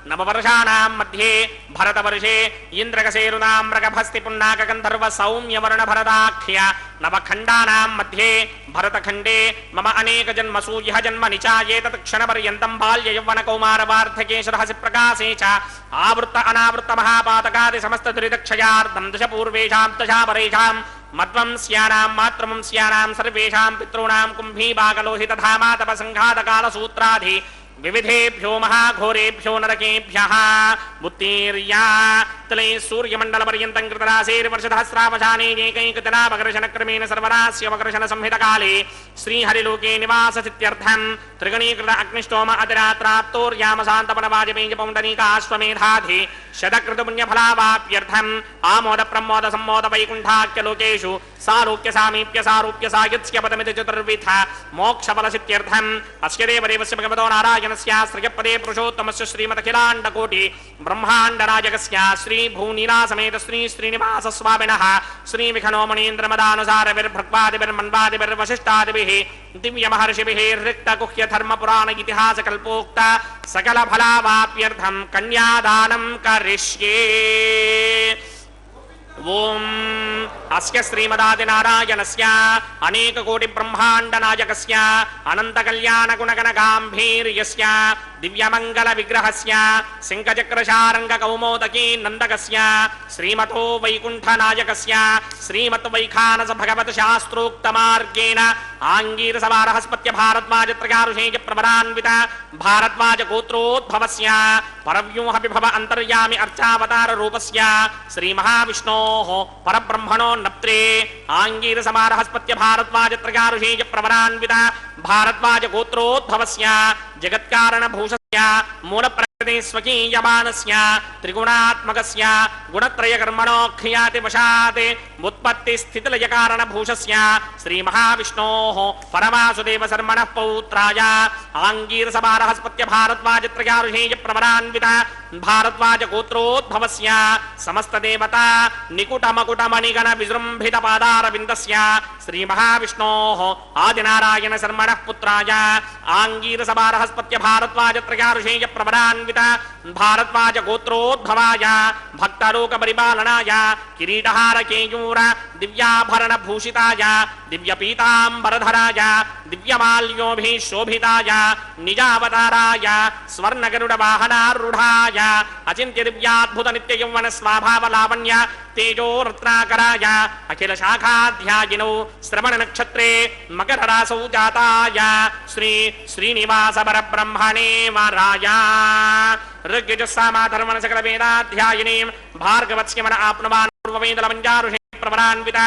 नववर्षाणां मध्ये भरतवर्षे इन्द्रकसेरुनां मृगभस्ति पुन्नाक गन्धर्व सौम्यवर्ण भरताख्य नवखण्डानां मध्ये भरतखण्डे मम अनेक जन्मसु यः जन्म निचायेतत् क्षणपर्यन्तं बाल्य यौवन कौमार वार्धके रहसि प्रकाशे च आवृत्त अनावृत्त महापातकादि समस्त दुरितक्षयार्धं दश पूर्वेषां दशा परेषां मद्वंस्यानां मातृवंस्यानां सर्वेषां पितॄणां कुम्भीभागलोहितधामातपसङ्घातकालसूत्राधि विविधेभ्यो महाघोरेभ्यो नरकेभ्यः उत्तीर्या तले सूर्यमण्डलपर्यन्तं कृतराशेर्वर्षसहस्रावसाने एकैकतनावकर्षणक्रमेण सर्वरास्यवकर्षणसंहितकाले श्रीहरिलोके निवाससित्यर्थं त्रिगणीकृत अग्निष्टोम अतिरात्राप्तोर्यामशान्तपनवाजपेयपौण्डरीकाश्वमेधाधि शतकृतपुण्यफलावाप्यर्थम् आमोदप्रमोदसम्मोदवैकुण्ठाख्यलोकेषु सालोक्य सामीप्य सारूप्य सायुत्स्य पदमिति चतुर्विध मोक्षफलसित्यर्थम् अस्य देवदेवस्य भगवतो नारायणस्य श्रियपदे पुरुषोत्तमस्य श्रीमदखिलाण्डकोटि ब्रह्माण्डनायकस्य श्रीभूनीलासमेत श्री श्रीनिवासस्वामिनः श्रीविखनोमणीन्द्रमदानुसारविर्भृग्वादिभिर्मन्वादिभिर्वसिष्ठादिभिः दिव्यमहर्षिभिः ऋक्तगुह्यधर्मपुराण इतिहासकल्पोक्त सकलफलावाप्यर्थम् कन्यादानं करिष्ये। ओम अस्य श्रीमदादिनारायणस्य अनेककोटिब्रह्माण्डनायकस्य अनन्तकल्याणगुणगणगाम्भीर्यस्य दिव्यमङ्गलविग्रहस्य सिंहचक्रशारङ्गकौमोदकी नन्दकस्य श्रीमतो वैकुण्ठनायकस्य श्रीमद्वैखानसभगवतशास्त्रोक्तमार्गेण आङ्गीरसवारहस्पत्य भारद्वाजत्रयारुषेयप्रभरान्वित भारद्वाजगोत्रोद्भवस्य परव्यूहविभव अन्तर्यामि अर्चावताररूपस्य श्रीमहाविष्णोः परब्रह्मणो नप्त्रे आङ्गीरसवारहस्पत्य भारद्वाजत्रयारुषेयप्रभरान्वित भारद्वाजगोत्रोद्भवस्य जगत्कारणभूषस्य मूलप्रकृते स्वकीयमानस्य त्रिगुणात्मकस्य गुणत्रयकर्मणो ख्यातिवशात् उत्पत्तिस्थितिलयकारणभूषस्य श्रीमहाविष्णोः परमासुदेवशर्मणः पौत्राय आङ्गीरसवारहस्पत्य भारद्वाजत्रयारुषेयप्रभरान्वित भारद्वाजगोत्रोद्भवस्य समस्तदेवता निकुटमकुटमणिगण विजृम्भितपादारविन्दस्य श्रीमहाविष्णोः आदिनारायणशर्मणः पुत्राय आङ्गीरसवारहस्पत्य भारद्वाजत्रयारुषेयप्रभरान्वित भारद्वाजगोत्रोद्भवाय भक्तलोकपरिपालनाय किरीटहारकेयूर दिव्याभरणभूषिताय दिव्यपीताम्बरधराय दिव्यमाल्योभिः शोभिताय निजावताराय स्वर्णगरुडवाहनारूढाय अचिन्त्यदिव्याद्भुतनित्ययौवनस्वाभावलावण्य तेजो रत्नाकराय अखिलशाखाध्यायिनौ श्रवणनक्षत्रे मकररासौ जाताय श्री श्रीनिवासपरब्रह्मणे वराय ऋग्यजुस्सामाधर्मणसकलवेदाध्यायिनीं भार्गवत्स्यमन आप्नुवान् पूर्ववेदलमञ्जारुषे प्रवरान्वित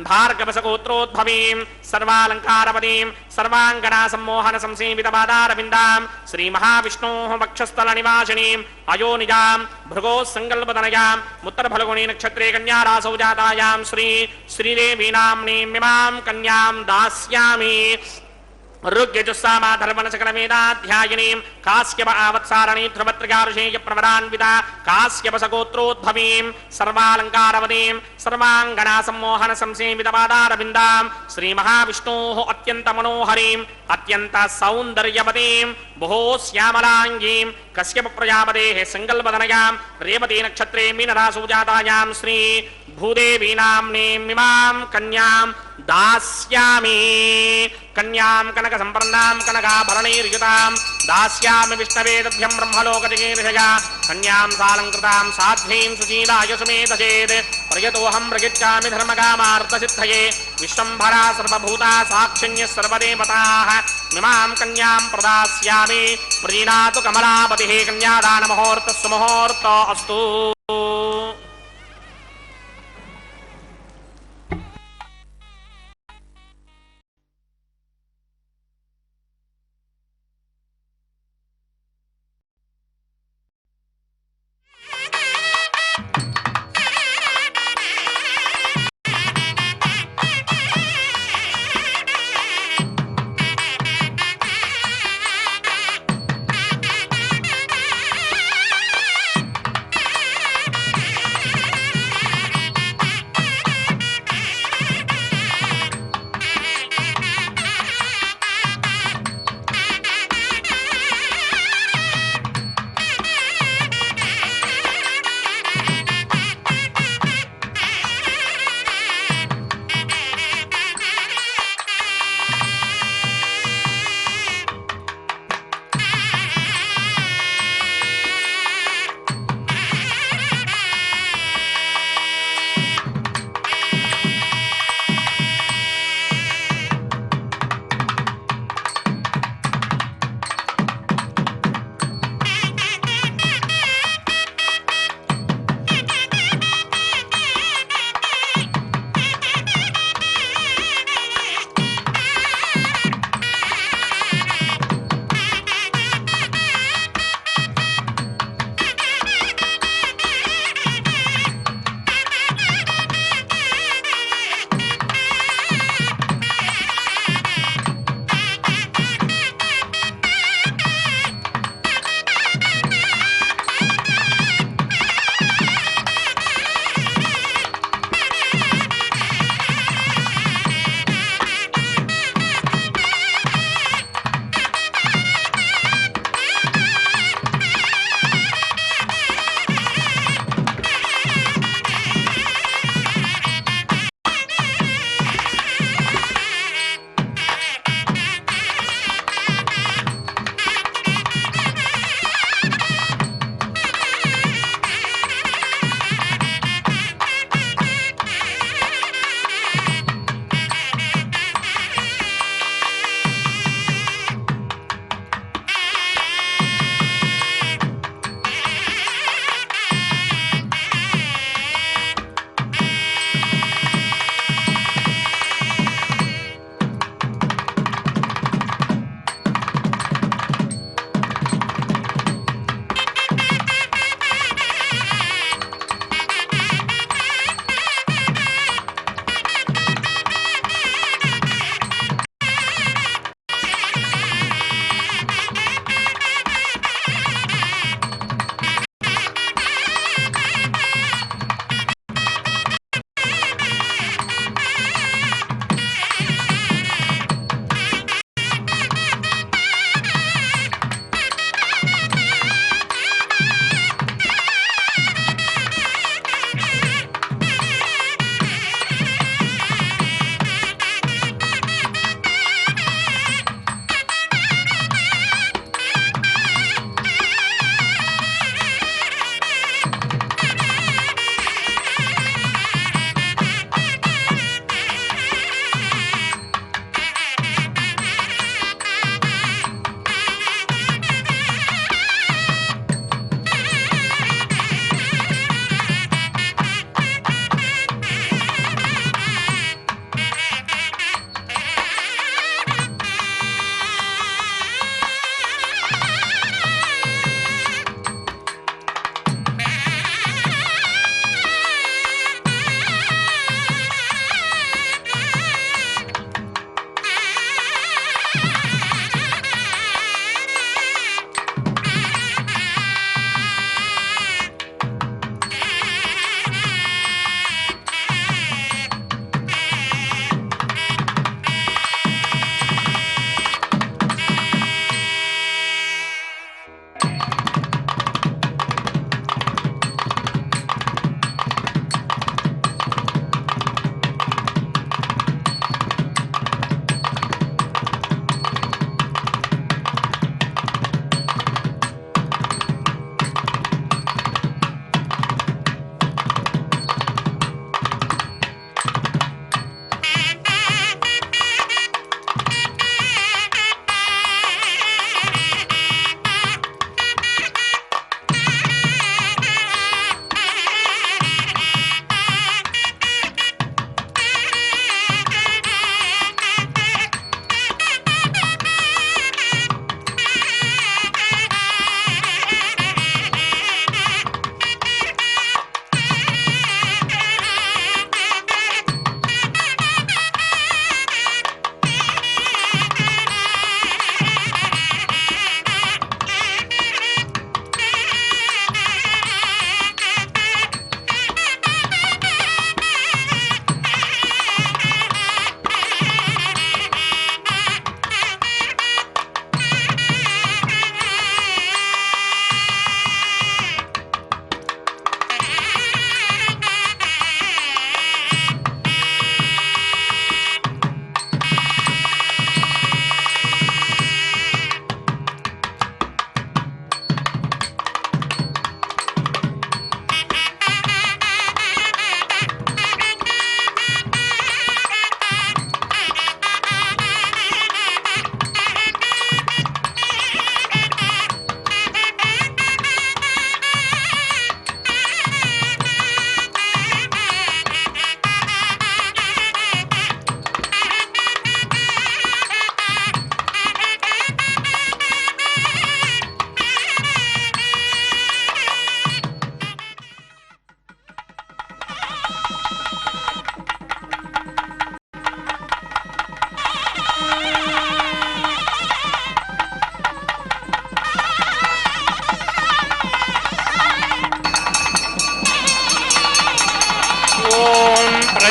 भार्गवसगोत्रोद्भवीं सर्वालङ्कारपदीं सर्वाङ्गनासम्मोहनसंसेवितपादारविन्दां श्रीमहाविष्णोः वक्षस्थलनिवासिनीम् अयोनिजां भृगोः सङ्कल्पतनयाम् उत्तरफल्गुणी नक्षत्रे कन्यारासौ जातायां श्री श्रीदेवीनाम्नीमिमां कन्यां दास्यामि। ऋग्यजुस्सामाधर्मणसकलवेदाध्यायिनीं कास्यप आवत्सारणी ध्रुवत्रयारुषेयप्रवरान्विता कास्यपसगोत्रोद्भवीं सर्वालङ्कारवतीं सर्वाङ्गनासम्मोहनसंसेवितपादारविन्दां श्रीमहाविष्णोः अत्यन्तमनोहरीम् अत्यन्तसौन्दर्यवतीं बहु श्यामलाङ्गीं कश्यपप्रजापतेः सङ्कल्पतनयां रेवती नक्षत्रे मीनरासौ जातायां श्री भूदेवीनाम्नीमिमां कन्यां दास्यामि। कन्यां कनकसम्पन्नां कनकाभरणैर्युतां दास्यामि विष्णवेदभ्यं ब्रह्मलोकजगीर्षया कन्यां सालङ्कृतां साध्वीं सुशीलाय सुमेधचेत् प्रयतोऽहं प्रयच्छामि धर्मकामार्थसिद्धये विश्वम्भरा सर्वभूता साक्षिण्यः सर्वदेवताः इमां कन्यां प्रदास्यामि। प्रीणातु कमलापतिः कन्यादानमुहूर्तः सुमुहूर्तो अस्तु।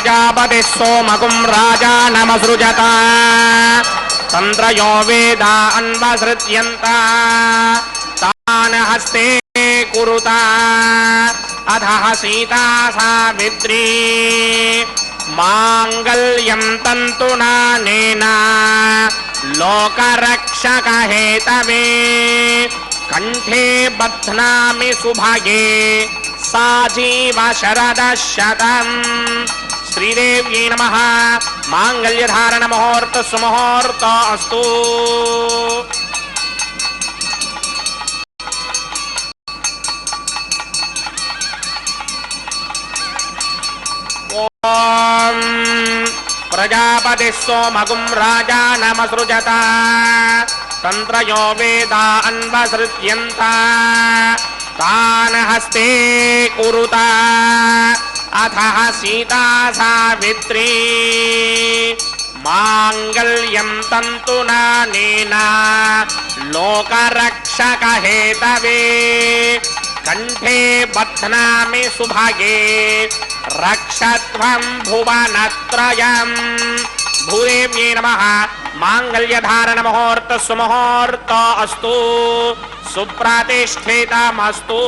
ప్రజాపతి సోమకుం రాజానమసృజత తంత్రయో వేదా అన్వసృత్యంత తాన్ హస్తే కురుత అధః సీతా సావిత్రీ మాంగళ్యం తంతునానేన లోకరక్షక హేతవే కంఠే బధ్నామి సుభగే సాజీవ శరదశతం. శ్రీదేవ్యై నమః. మాంగళ్యధారణ ముహూర్త సుముహూర్త అస్తు. ఓం ప్రజాపతి సోమగుం రాజానమసృజత తంత్రయో వేదా అన్వసృత్యంత తాన్ హస్తే కురుత అథః సీతా సావిత్రీ మాంగళ్యం తంతునానేన లోకరక్షక హేతవే కంఠే బధ్నామి సుభగే రక్షత్వం భువనత్రయం. భూదేవ్యై నమః. మాంగళ్యధారణ ముహూర్త సుముహూర్త అస్తు. సుప్రతిష్ఠితమస్తు.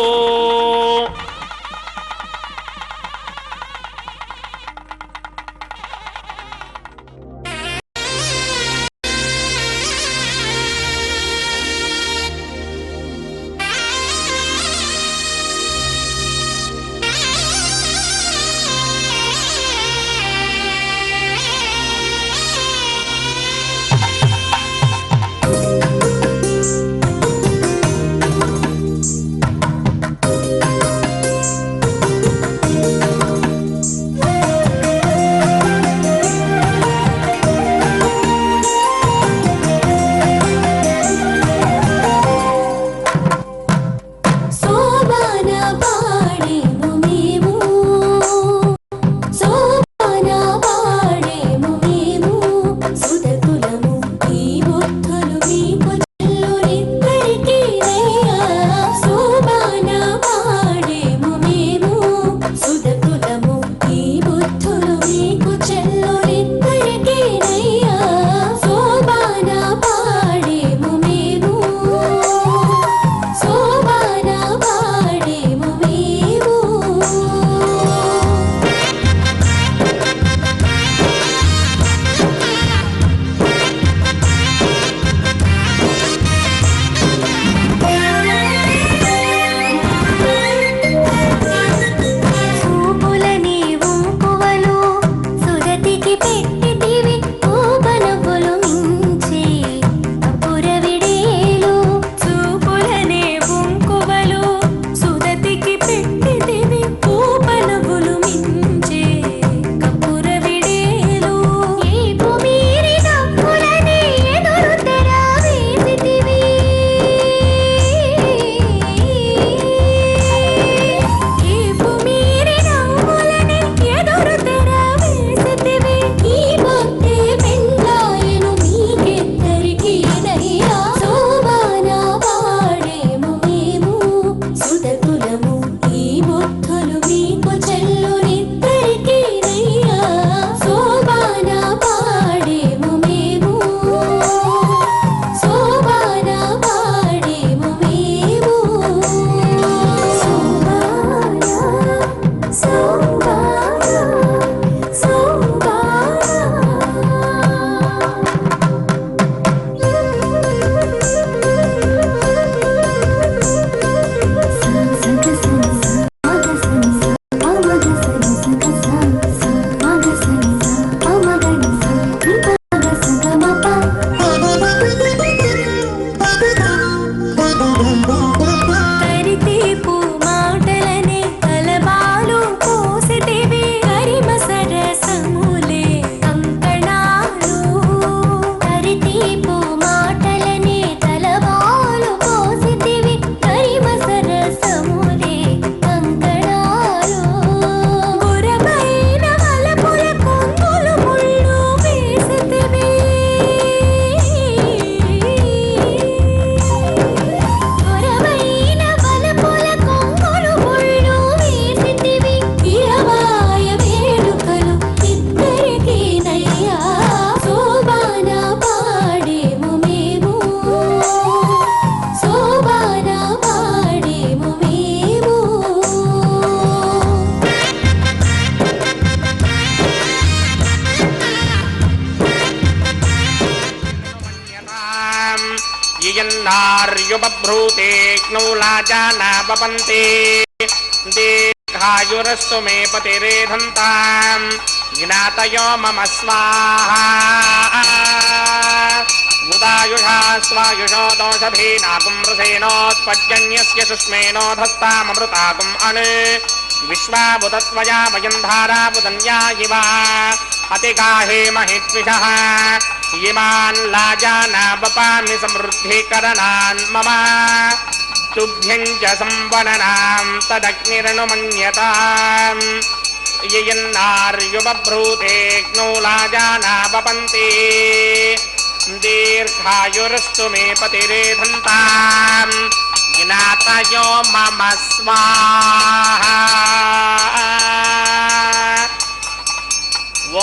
बभ्रूते क्नौलाजाना वपन्ते दीर्घायुरस्तु मे पतिरेधन्ताम् ज्ञातयो मम स्वाहा उदायुषा स्वायुषो दोषधीनाकुं रसेनोत्पद्यन्यस्य सुष्मेनोधस्ताममृताकुम् अनु विश्वाबुधत्वया वयं धाराबुधन्या इवा अतिगाहे महित्विषः इमान् लाजानावपामि समृद्धिकरणान् मम तुभ्यं च संवननां तदग्निरनुमन्यताम् ययन्नार्युबभ्रूते क्नौलाजानावपन्ति दीर्घायुरस्तु मे पतिरेधन्ताम् ज्ञातयो मम स्वाहा ॐ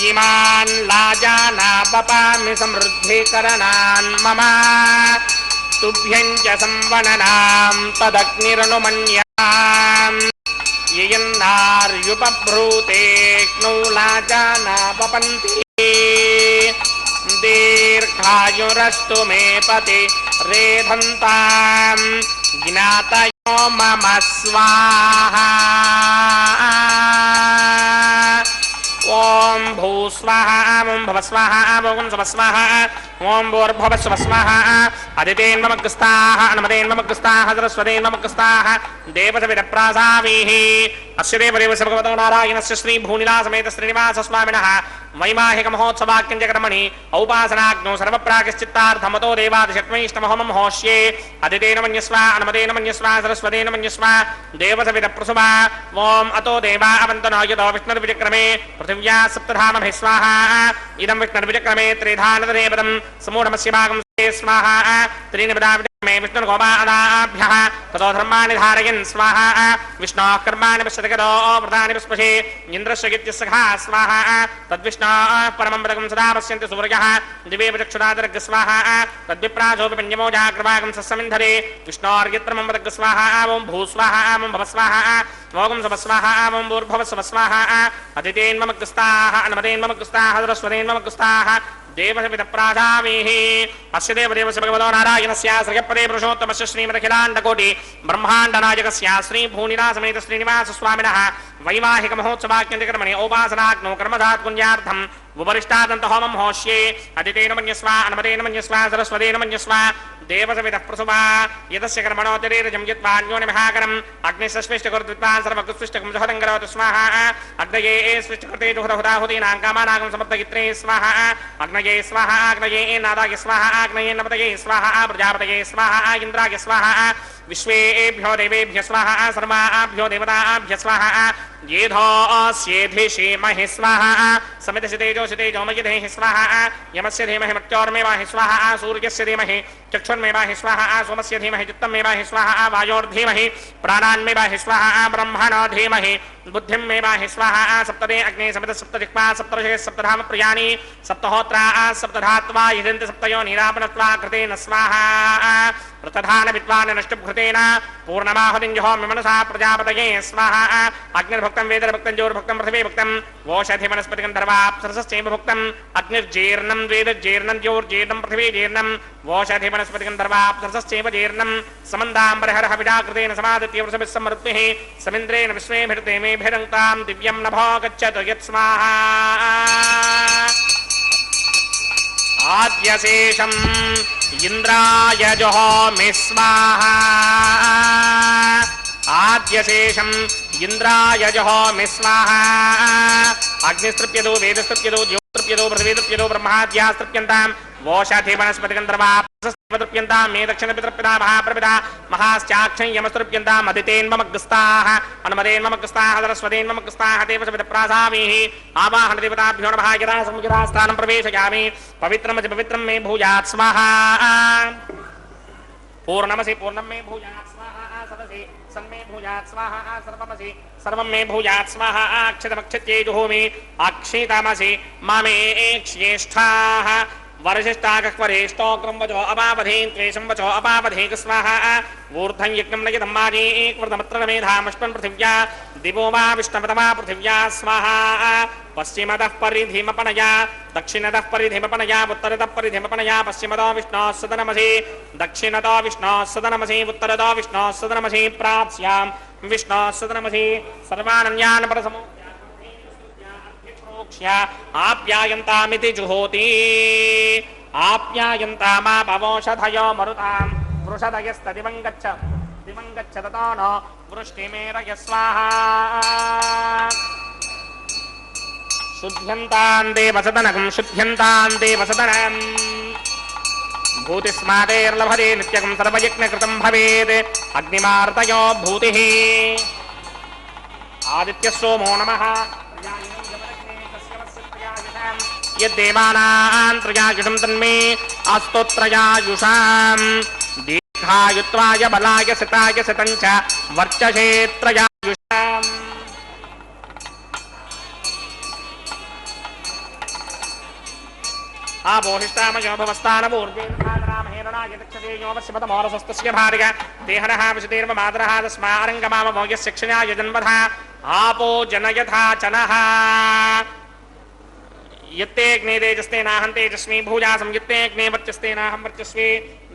इमान् लाजानावपामि समृद्धिकरणान् मम तुभ्यं च संवननां तदग्निरनुमन्यताम् ययन्नार्युपभ्रूते क्नौलाजानावपन्ति दीर्घायुरस्तु मे पतिरेधन्ताम् ज्ञातयो मम स्वाहा ओम भूस्वाहा ओम भवस्वाहा ओम स्वस्वाहा ओम भूर्भुवस्वस्वाहा अदितेन्मग्गस्ताः अन्मदेन्मग्गस्ताः सरस्वतेन्मग्गस्ताः देवसविदप्रासावीः अस्य देवदेवस्य भगवतो नारायणस्य श्री भूनिला समेत श्रीनिवास स्वामिनः वैवाहिक महोत्सवाख्यञ्च कर्मणि औपासनाग्नौ सर्वप्राकश्चित्तार्थमतो देवादिशत्मैष्टमहोमं होष्ये अदितेन मन्यस्व अन्मदेन मन्यस्व सरस्वतेन मन्यस्व देवसविदप्रसुवा ओम अतो देवा अवन्तनो यतो विष्णुर्विचक्रमे पृथिव्या सप्तधामभिः स्वाहा इदं विष्णुर्विचक्रमे त्रिधानतरेपदं समूढमस्य भागं स्वाहा त्रीणि पदा मे विष्णुर्गोपादाभ्यः ततो धर्माणि धारयन् स्वाहा विष्णोः कर्माणि पश्यति गतो व्रतानि पुष्पशे इन्द्रस्य गित्यस्सखा स्वाहा तद्विष्णोः परमं पदकं सदा पश्यन्ति सूर्यः दिवे चक्षुरादर्ग स्वाहा तद्विप्राजोऽपि पञ्चमोजाग्रभागं सस्समिन्धरे विष्णोर्यत्रमं पदग स्वाहा ओं भूस्वाहा ओं भवस्वाहा ओं स्वस्वाहा ओं भूर्भुवस्वस्वाहा अदितेन्मग्गस्ताः अन्मदेन्मग्गस्ताः सरस्वतेन्मग्गस्ताः देवसविदप्रासावीः अस्य देवदेवस्य भगवतो नारायणस्य श्रीयपदे पुरुषोत्तमस्य श्रीमदखिलाण्डकोटि ब्रह्माण्डनायकस्य श्री भूनिला समेत श्रीनिवास स्वामिनः वैवाहिक महोत्सवाख्यञ्च कर्मणि औपासनाग्नौ कर्मधात् पुण्यार्थम् उपरिष्टादन्त होमं होष्ये अदितेन मन्यस्व अन्मदेन मन्यस्व सरस्वतेन मन्यस्व देवसविदः प्रसुवा यतस्य कर्मणोतिरेरजं यत्वान्योनिमहाकरम् अग्निस्वस्मिष्टकृत्वान् सर्वकृत्स्विष्टकं जुहतं करोतु स्वाहा अग्नये स्विष्टकृते जुहदहुदाहुतीनां कामानागं समर्थयित्रे स्वाहा अग्नये स्वाहा अग्नये नादाय स्वाहा अग्नये नपतये स्वाहा प्रजापतये स्वाहा इन्द्राय स्वाहा विश्वेभ्यो देवेभ्य स्वाहा सर्वाभ्यो देवताभ्य स्वाहा येधोऽस्येधिषि महि स्वाहा समितसितेजो मयिधेहि स्वाहा यमस्य धीमहि मृत्योर्मेवाहि स्वाहा सूर्यस्य धीमहि चक्षुर्मेवाहि स्वाहा सोमस्य धीमहि चित्तमेवाहि स्वाहा वायोर्धीमहि प्राणान्मेवाहि स्वाहा ब्रह्मणो धीमहि बुद्धिमेवाहि स्वाहा सप्तदे अग्ने समित सप्तदिक्पा सप्तर्षे सप्तधाम प्रियाणि सप्तहोत्रा सप्तधात्वा यजन्ति सप्तयो निरापनत्वा कृतेन स्वाहा प्रतधान विद्वान् नष्टभृतेन पूर्णमाहुतिञ्जहोमि मनसा प्रजापतये स्वाहा अग्निर्भुक्तं वेदर्भुक्तं ज्योर्भुक्तं पृथिवीभुक्तं वोषधि वनस्पतिगन्धर्वाप्सरसश्चैव भुक्तम् अग्निर्जीर्णं वेदजीर्णं ज्योर्जीर्णं पृथिवीजीर्णं वोषधि वनस्पतिगन्धर्वाप्सरसश्चैव जीर्णं समन्दाम्बरहरः विडाकृतेन समादित्य वृषभिः समृद्भिः समिन्द्रेण विश्वेभिर्देवेभिरङ्क्तां दिव्यं नभो गच्छतु यत्स्वाहा आद्यशेषम् इंद्राय जुहोमि स्वाहा आद्यशेषम् इंद्राय जुहोमि स्वाहा अग्निस्तृप्यतो वेदस्तृप्यतो ज्योतिस्तृप्यतो पृथिवीस्तृप्यतो ब्रह्माद्यास्तृप्यन्ताम् वोषधि वनस्पतिगन्धर्वाप्सरस्तृप्यन्तां मे दक्षिणपितृप्यता महाप्रपिता महाश्चाक्षं यमस्तृप्यन्ताम् अदितेन्मग्गस्ताः अन्मदेन्मग्गस्ताः सरस्वतेन्मग्गस्ताः देवसविदप्रासावीः आवाहनदेवताभ्यो नमः यदा संयुधा स्थानं प्रवेशयामि पवित्रमसि पवित्रं मे भूयात् स्वाहा पूर्णमसि पूर्णं मे भूयात् स्वाहा सदसि सन्मे भूयात् स्वाहा सर्वमसि सर्वं मे भूयात् स्वाहा अक्षतमक्षत्ये जुहोमि अक्षितमसि ममे ज्येष्ठाः वरशिष्टाकक्वरेष्टोग्रं वचो अपावधेन् त्वेषं वचो अपावधेक स्वाहा ऊर्ध्वं यज्ञं नयितं माजीकृतमत्र मेधामश्वन् पृथिव्या दिवो वा विष्णवतमा पृथिव्या स्वाहा पश्चिमतः परिधिमपनया दक्षिणतः परिधिमपनया उत्तरतः परिधिमपनया पश्चिमतो विष्णोः सदनमसि दक्षिणतो विष्णोः सदनमसि उत्तरतो विष्णोः सदनमसि प्राप्स्यां विष्णोः सदनमसि सर्वानन्यान् परसमो आप्यायन्तामिति जुहोति आप्यायन्तामापवोषधयो मरुतां वृषधयस्तदिवं गच्छ दिवं गच्छ ततो न वृष्टिमेरय स्वाहा शुद्ध्यन्तां देवसदनकं शुद्ध्यन्तां देवसदनम् भूतिस्मादेर्लभते नित्यकं सर्वयज्ञकृतं भवेत् अग्निमार्तयो भूतिः आदित्यः सोमो नमः यद्देवानां त्रयायुषं तन्मे अस्तोत्रयायुषां दीर्घायुत्वाय बलाय सिताय सितञ्च वर्चसे त्रयायुषाम् आपोहिष्टामयो भवस्तानमूर्जेन्द्रामहेरणाय दक्षते यो वस्यमतमोरसस्तस्य भार्य देहनः विशुतेर्ममादरः तस्मारङ्गमाममोयस्य क्षिणाय जन्मधा आपो जनयथा चनः यत्ते अग्ने तेजस्ते नाहं तेजस्वी भूजासं यत्ते अग्ने वर्चस्ते नाहं वर्चस्वी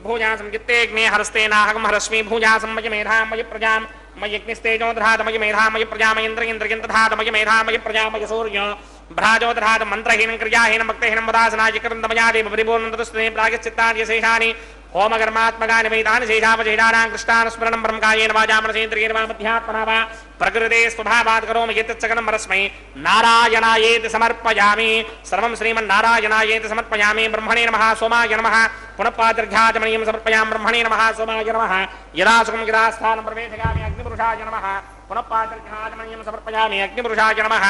भूजासं यत्ते अग्ने हरस्ते नाहं हरस्वी भूजासं मयि मेधां मयि प्रजां मयि अग्निस्तेजो दधात मयि मेधां मयि प्रजा मयीन्द्र इन्द्रियं दधात मयि मेधां मयि प्रजा मयि सूर्य भ्राजो दधात मन्त्रहीनं क्रियाहीनं भक्तिहीनं वदासनाय करन्दमयादेव परिपूर्णं तदस्ते प्रागश्चित्तानि शेषानि होमकर्मात्मकानि वैतानि शेषावशेषाणां कृष्णान् स्मरणं ब्रह्मकायेन वाचा मनसेन्द्रियेण वा बुद्ध्यात्मना वा प्रकृते स्वभावात् करोमि यत्तत्सकलं परस्मै नारायणायेति समर्पयामि सर्वं श्रीमन्नारायणायेति समर्पयामि ब्रह्मणे नमः सोमाय नमः पुनः पादर्घ्याचमनीयं समर्पयामि ब्रह्मणे नमः सोमाय नमः यदा सुखं यदा स्थानं प्रवेशयामि अग्निपुरुषाय नमः पुनः पादर्घ्याचमनीयं समर्पयामि अग्निपुरुषाय नमः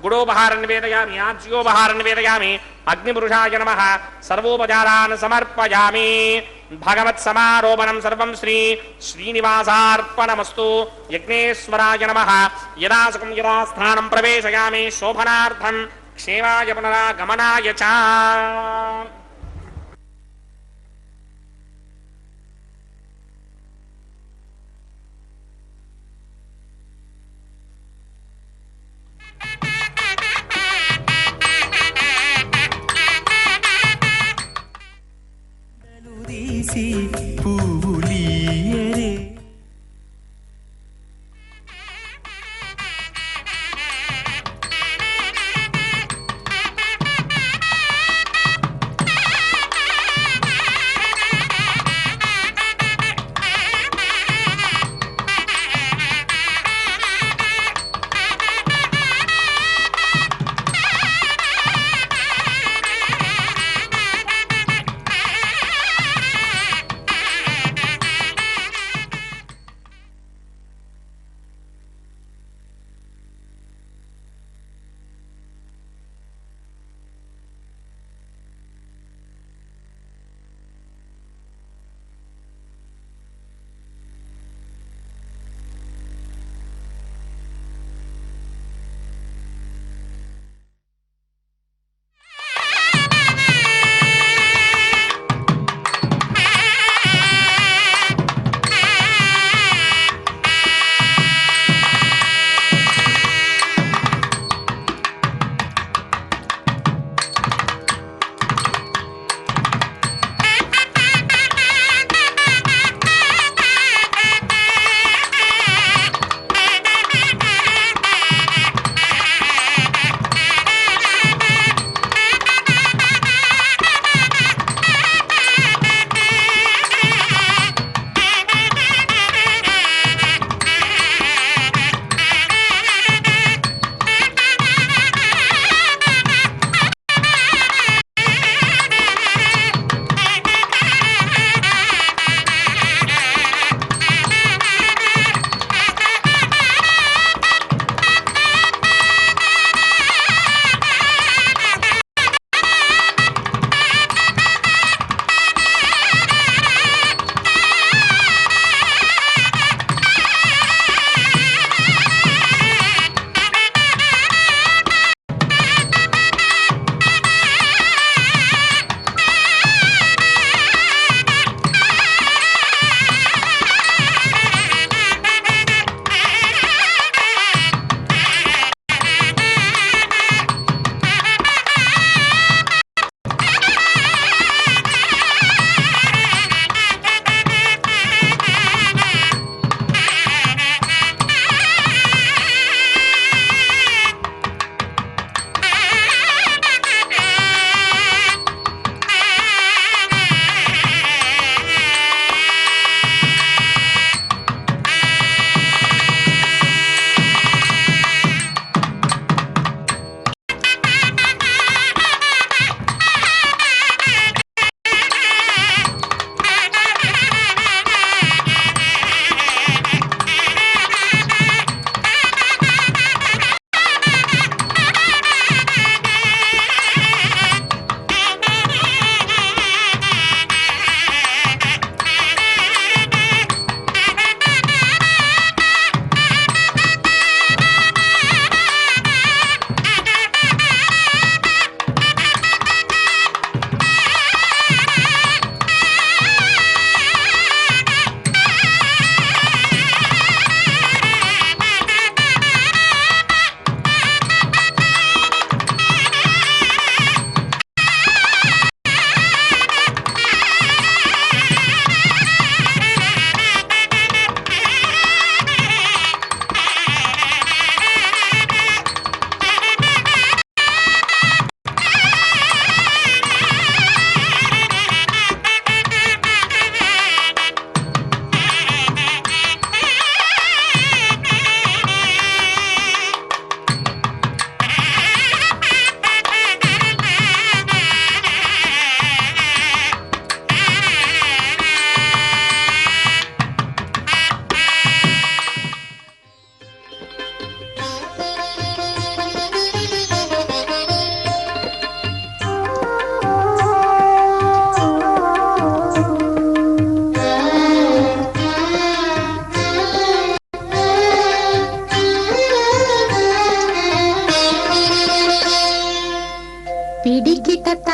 गुडोपहारं निवेदयामि आज्योपहारं निवेदयामि अग्निपुरुषाय नमः सर्वोपचारान् समर्पयामि भगवत्समारोपणं सर्वं श्रीनिवासार्पणमस्तु यज्ञेश्वराय नमः यदा सुखं यदा स्थानं प्रवेशयामि शोभनार्थं क्षेमाय पुनरागमनाय च పువ్వులీయరే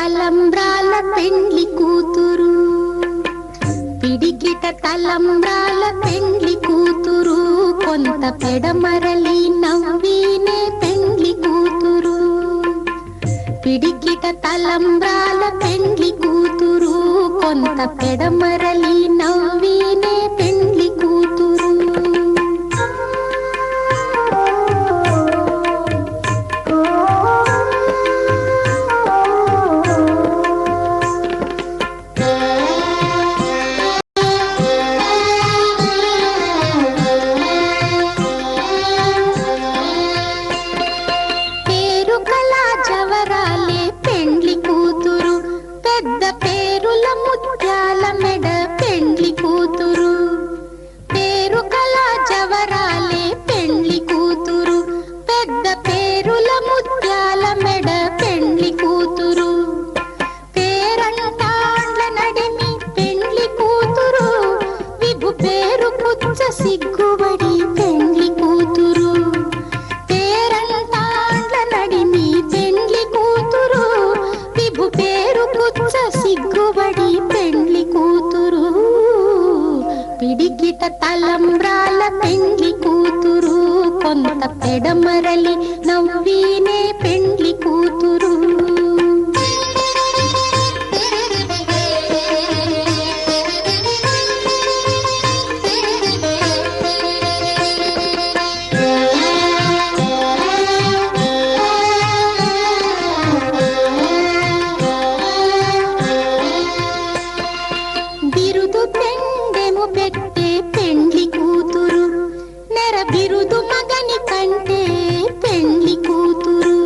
తలంబ్రాల పెండ్లి కూతురు, పిడికిట తలంబ్రాల పెండ్లి కూతురు, కొంత పెడమరలి నవ్వీనే పెండ్లి కూతురు. పిడికిట తలంబ్రాల పెండ్లి కూతురు, కొంత పెడమరలి నవ్వీనే పెండ్లి కూతురు. సిగ్గుబడి పెండ్లి కూతురు, పేరంటాండ్ల నడిమి పెండ్లి కూతురు, విభు పేరు పుచ్చ సిగ్గుబడి పెండ్లి కూతురు. పిడికిట తలంబ్రాల పెండ్లి కూతురు, కొంత పెడమరలి నవ్వీనే పెండ్లి కూతురు. బిరుదు మగని కంటే పెండ్లి కూతురు,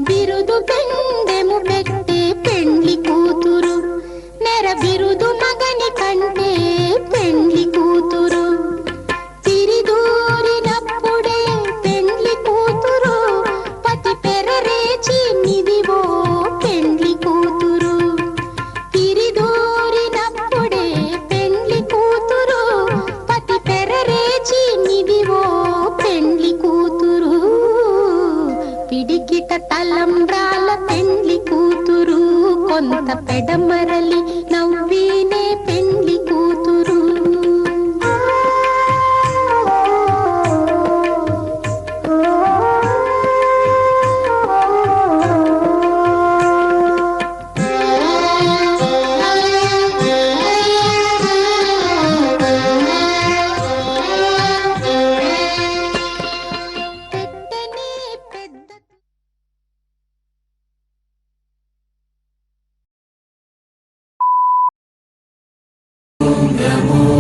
బిరుదు పెండెము పెట్టే పెండ్లి కూతురు, నెర బిరుదు మగని కంటే పెండ్లి కూతురు. తిరిదూరినప్పుడే పెండ్లి కూతురు, పతి పెరరేచి నిదివో పెండ్లి కూతురు. తిరిదూరినప్పుడే పెండ్లి కూతురు, పతి పెరరేచి నిదివో పెండ్లి కూతురు. పిడికిట తలంబ్రాల పెండ్లి కూతురు, కొంత పెడమరలి నవ్వీనే పెండ్లి కూతురు. నమో